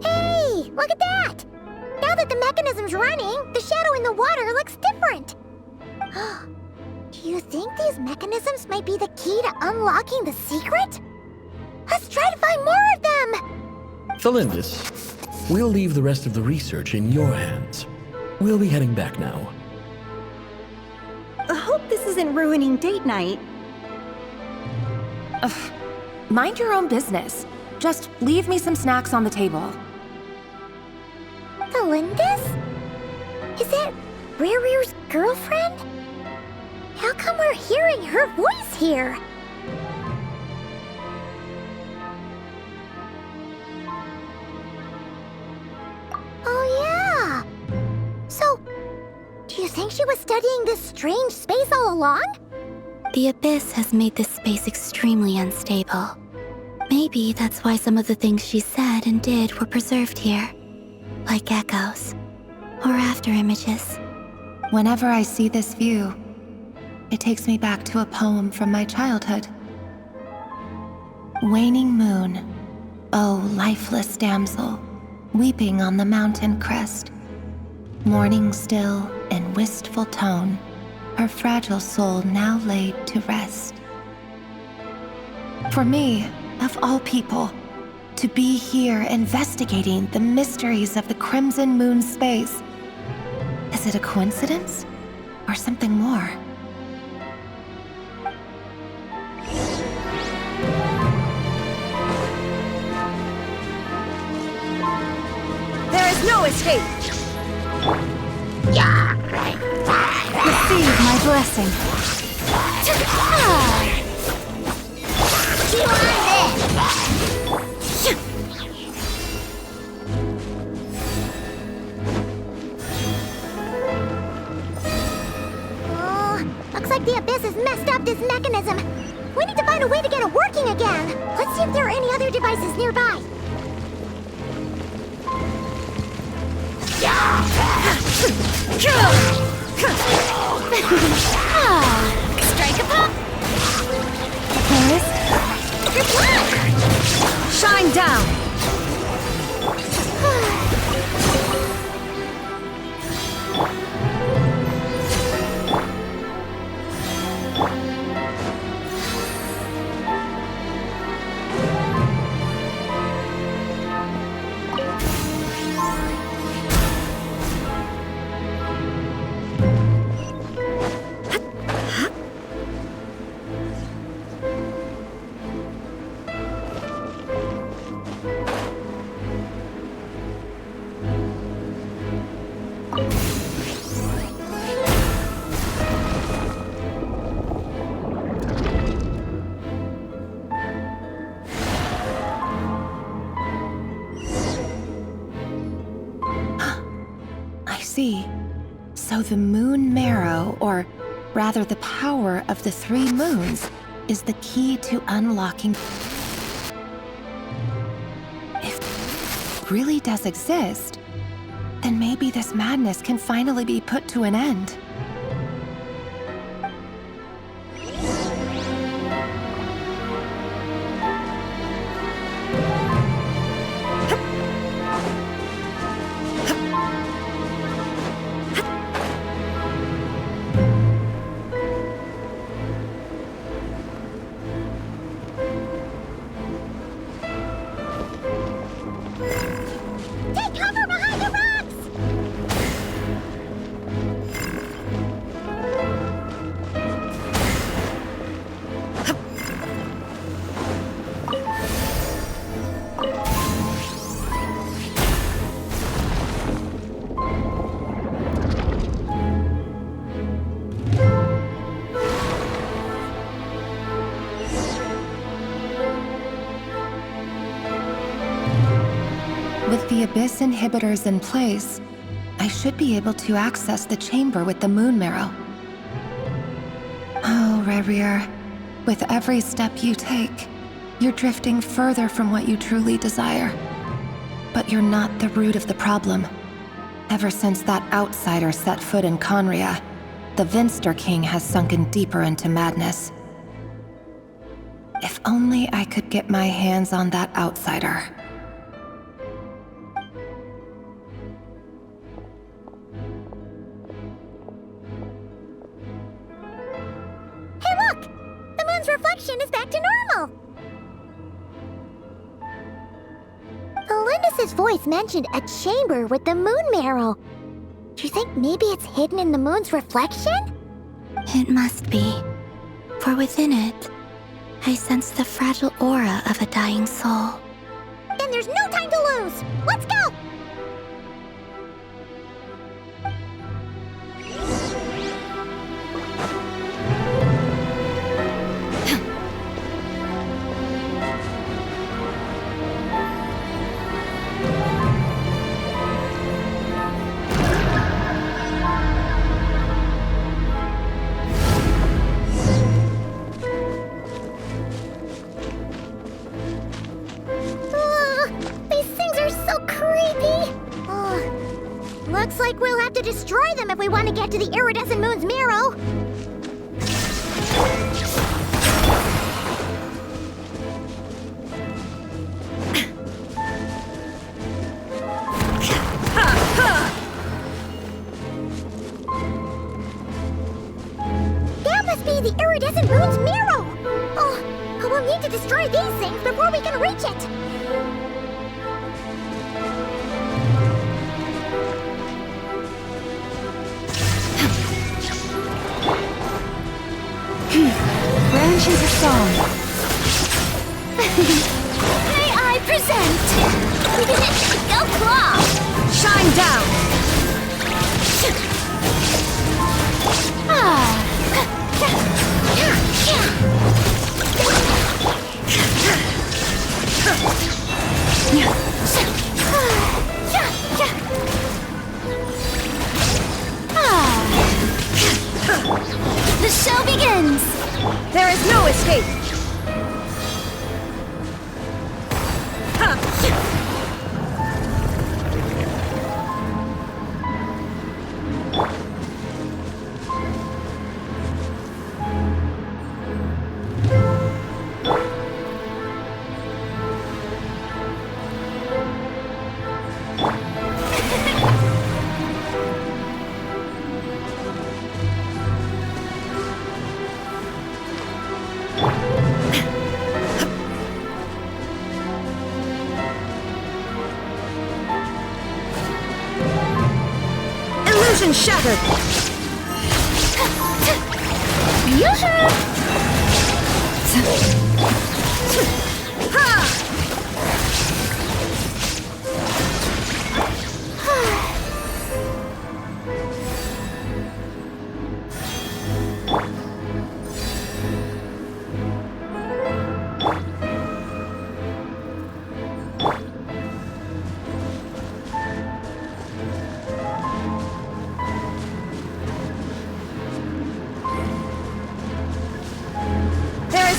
Hey, look at that! Now that the mechanism's running, the shadow in the water looks different. Do you think these mechanisms might be the key to unlocking the secret? Let's try to find more of them! Felindis, we'll leave the rest of the research in your hands. We'll be heading back now. I hope this isn't ruining date night. Ugh. Mind your own business. Just leave me some snacks on the table. Felindis? Is that Rerir's girlfriend? How come we're hearing her voice here? Oh yeah! So, do you think she was studying this strange space all along? The Abyss has made this space extremely unstable. Maybe that's why some of the things she said and did were preserved here. Like echoes. Or after images. Whenever I see this view, it takes me back to a poem from my childhood. Waning moon, oh lifeless damsel, weeping on the mountain crest. Mourning still in wistful tone, her fragile soul now laid to rest. For me, of all people, to be here investigating the mysteries of the Crimson Moon space. Is it a coincidence? Or something more? There is no escape! Receive my blessing. Looks like the Abyss has messed up this mechanism. We need to find a way to get it working again. Let's see if there are any other devices nearby. Strike a pop! Good luck! Shine down! So the moon marrow, or rather the power of the 3 moons, is the key to unlocking. If it really does exist, then maybe this madness can finally be put to an end. the Abyss inhibitor's in place, I should be able to access the chamber with the moon marrow. Oh, Rerir, with every step you take, you're drifting further from what you truly desire. But you're not the root of the problem. Ever since that outsider set foot in Conria, the Vinster King has sunken deeper into madness. If only I could get my hands on that outsider. Hey look! The moon's reflection is back to normal! Elendis' voice mentioned a chamber with the moon marrow. Do you think maybe it's hidden in the moon's reflection? It must be. For within it, I sense the fragile aura of a dying soul. Then there's no time to lose! Let's go! Looks like we'll have to destroy them if we want to get to the Iridescent Moon's marrow. That must be the Iridescent Moon's marrow! Oh, we'll need to destroy these things before we can reach it! Branches of song. May I present? Go claw! Shine down! The show begins! There is no escape! Illusion shattered!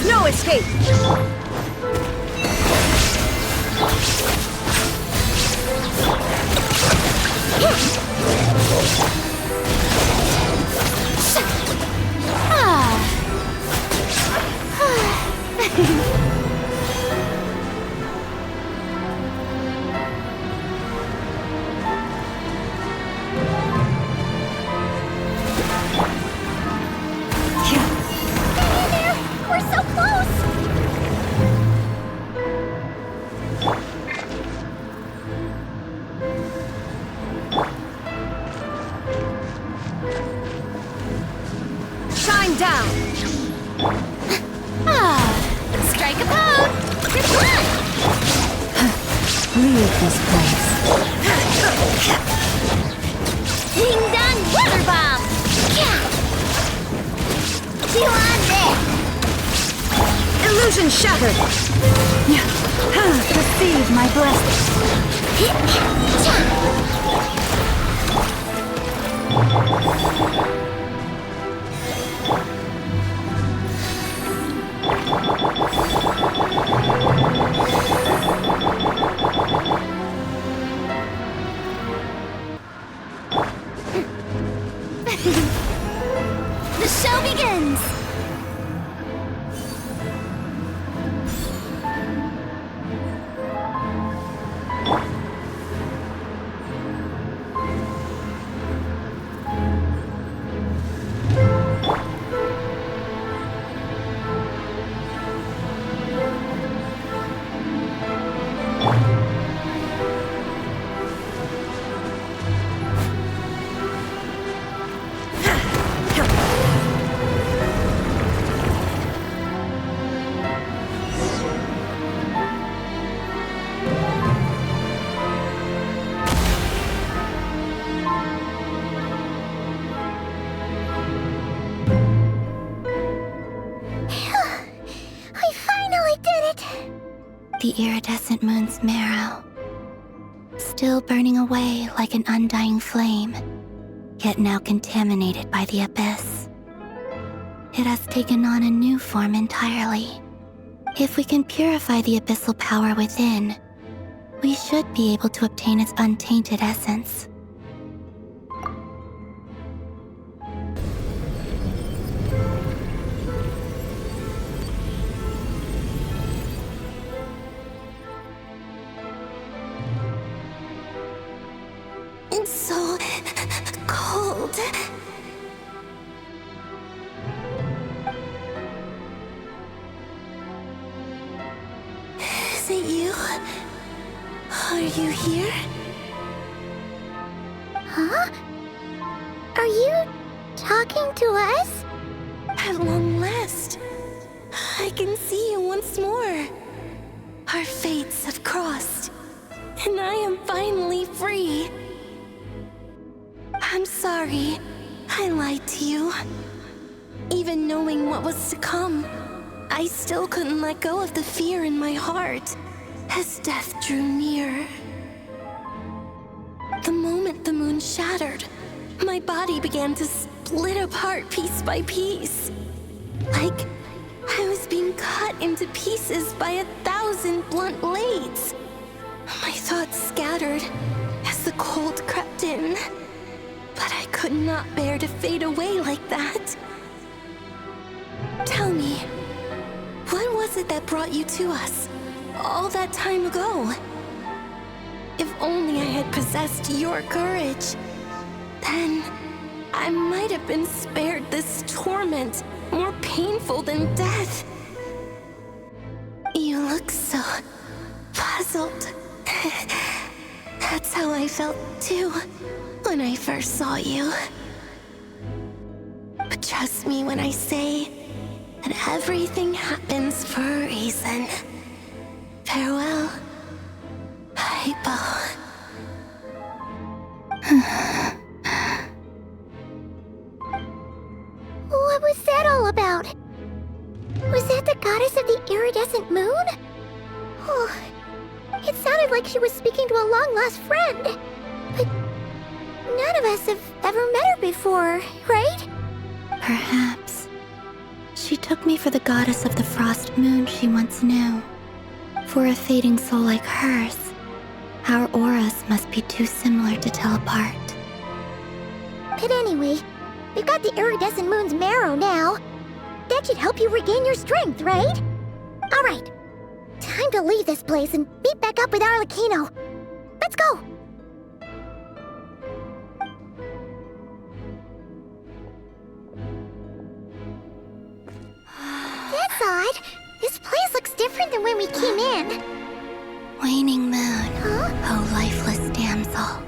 No escape! Down! Strike a pose! Good luck! Leave this place. Ding dong water bomb! Two on there! Illusion shattered! Receive my blessing. The show begins! The Iridescent Moon's marrow, still burning away like an undying flame, yet now contaminated by the abyss. It has taken on a new form entirely. If we can purify the abyssal power within, we should be able to obtain its untainted essence. It's so cold. Is it you? Are you here? Huh? Are you talking to us? At long last, I can see you once more. Our fates have crossed, and I am finally free. I'm sorry, I lied to you. Even knowing what was to come, I still couldn't let go of the fear in my heart as death drew near. The moment the moon shattered, my body began to split apart piece by piece. Like I was being cut into pieces by 1,000 blunt blades. My thoughts scattered as the cold crept in. But I could not bear to fade away like that. Tell me, what was it that brought you to us all that time ago? If only I had possessed your courage, then I might have been spared this torment more painful than death. You look so puzzled. That's how I felt too when I first saw you. But trust me when I say that everything happens for a reason. Farewell, Hypo. What was that all about? Was that the goddess of the Iridescent Moon? Oh, it sounded like she was speaking to a long-lost friend. But none of us have ever met her before, right? Perhaps. She took me for the goddess of the frost moon she once knew. For a fading soul like hers, our auras must be too similar to tell apart. But anyway, we've got the Iridescent Moon's marrow now. That should help you regain your strength, right? Alright, time to leave this place and meet back up with Arlencchino. Let's go! That's odd. This place looks different than when we came in. Waning moon, oh lifeless damsel.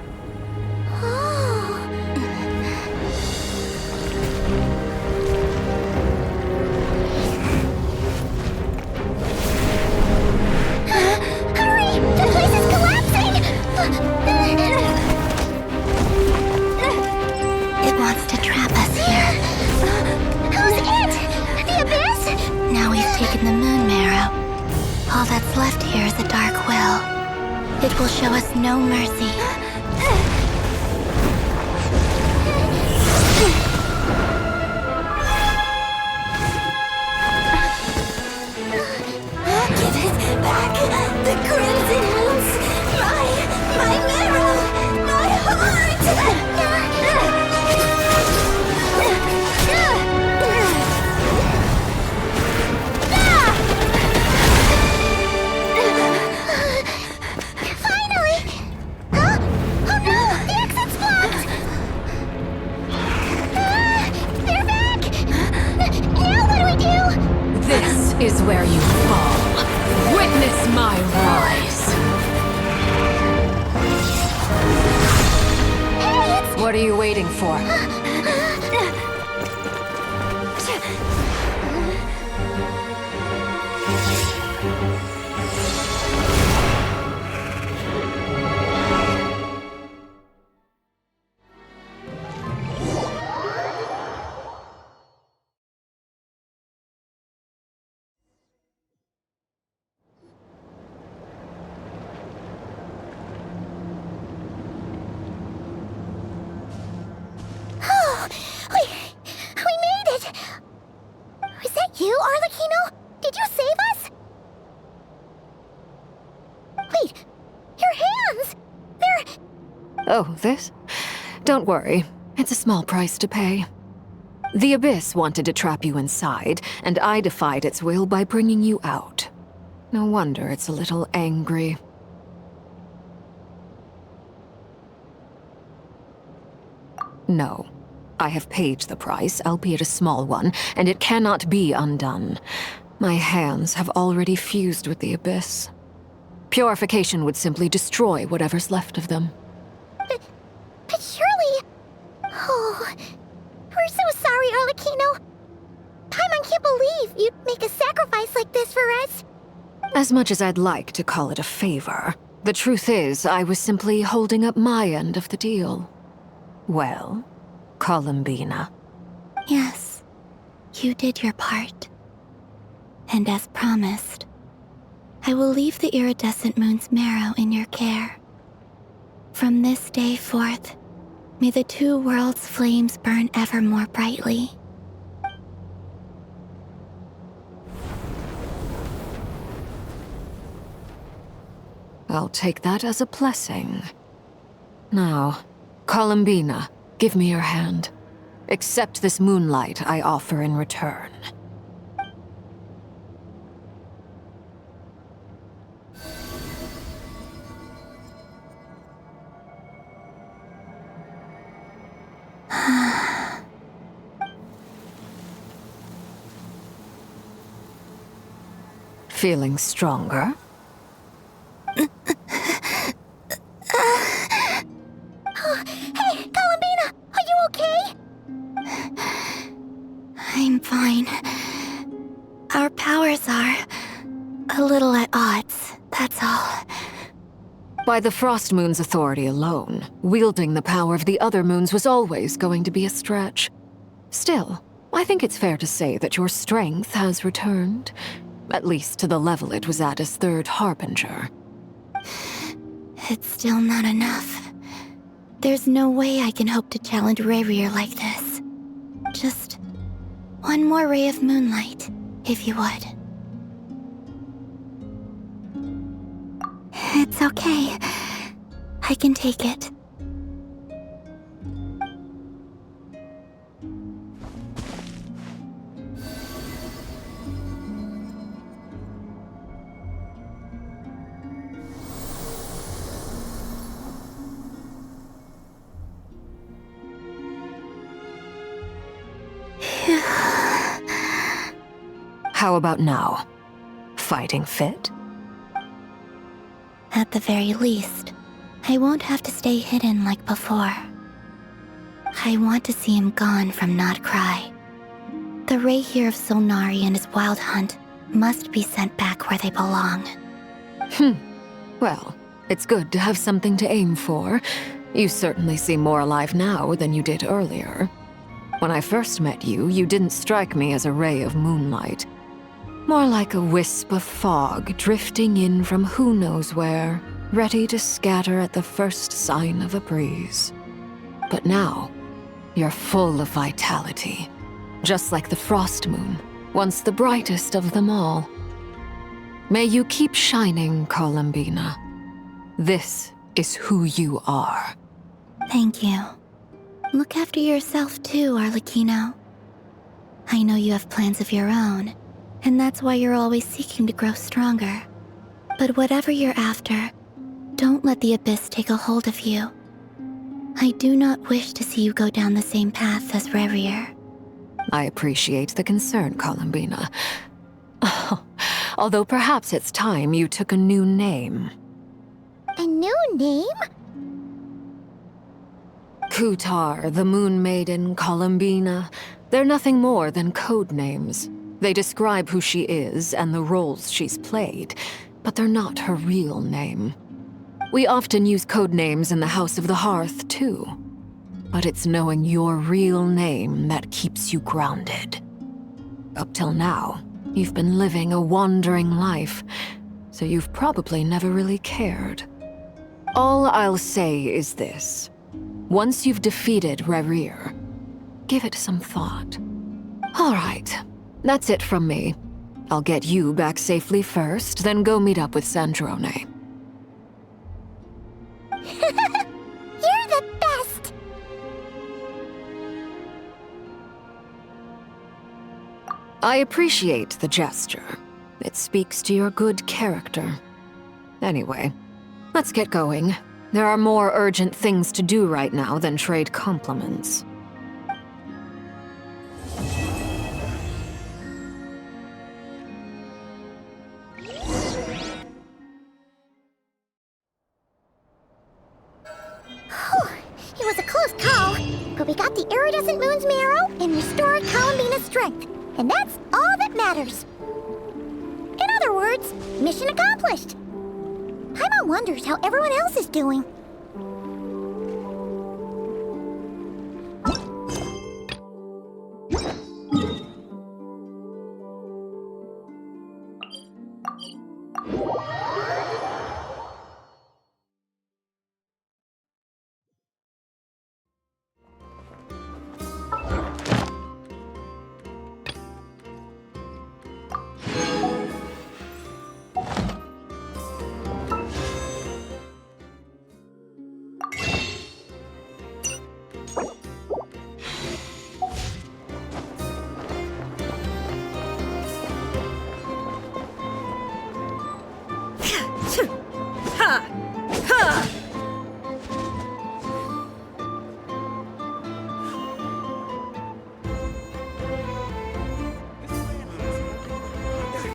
Hurry! The place is collapsing! It wants to trap us here. Who's it? The abyss? Now we've taken the moon marrow. All that's left here is a dark will. It will show us no mercy. Give it back! The crimson moons! My marrow! My heart! Finally! Huh? Oh no! The exit's blocked! They're back! Now what do we do? This is where you fall. Witness my rise. Hey, What are you waiting for? Oh, we made it! Was that you, Arlencchino? Did you save us? Wait, your hands! They're... Oh, this? Don't worry. It's a small price to pay. The Abyss wanted to trap you inside, and I defied its will by bringing you out. No wonder it's a little angry. No. I have paid the price, albeit a small one, and it cannot be undone. My hands have already fused with the Abyss. Purification would simply destroy whatever's left of them. But surely... Oh... We're so sorry, Arlencchino. Paimon can't believe you'd make a sacrifice like this for us. As much as I'd like to call it a favor, the truth is I was simply holding up my end of the deal. Well, Columbina. Yes, you did your part. And as promised, I will leave the Iridescent Moon's marrow in your care. From this day forth, may the two worlds' flames burn ever more brightly. I'll take that as a blessing. Now, Columbina, give me your hand. Accept this moonlight I offer in return. Feeling stronger? Hey, Columbina! Are you okay? I'm fine. Our powers are a little at odds, that's all. By the Frost Moon's authority alone, wielding the power of the other moons was always going to be a stretch. Still, I think it's fair to say that your strength has returned. At least to the level it was at as Third Harbinger. It's still not enough. There's no way I can hope to challenge Rerir like this. Just one more ray of moonlight, if you would. It's okay. I can take it. How about now? Fighting fit? At the very least, I won't have to stay hidden like before. I want to see him gone from Not Cry. The Rerir of Solnari and his wild hunt must be sent back where they belong. Well, it's good to have something to aim for. You certainly seem more alive now than you did earlier. When I first met you, you didn't strike me as a ray of moonlight. More like a wisp of fog drifting in from who knows where. ready to scatter at the first sign of a breeze. But now, you're full of vitality, just like the frost moon, once the brightest of them all. May you keep shining, Columbina. This is who you are. Thank you. Look after yourself too, Arlencchino. I know you have plans of your own, and that's why you're always seeking to grow stronger. But whatever you're after, don't let the Abyss take a hold of you. I do not wish to see you go down the same path as Rerir. I appreciate the concern, Columbina. Although perhaps it's time you took a new name. A new name? Kutar, the Moon Maiden, Columbina, they're nothing more than code names. They describe who she is and the roles she's played, but they're not her real name. We often use code names in the House of the Hearth, too. But it's knowing your real name that keeps you grounded. Up till now, you've been living a wandering life, so you've probably never really cared. All I'll say is this. Once you've defeated Rerir, give it some thought. All right, that's it from me. I'll get you back safely first, then go meet up with Sandrone. You're the best! I appreciate the gesture. It speaks to your good character. Anyway, let's get going. There are more urgent things to do right now than trade compliments. It was a close call, but we got the Iridescent Moon's marrow and restored Columbina's strength, and that's all that matters. In other words, mission accomplished. Paimon wonders how everyone else is doing.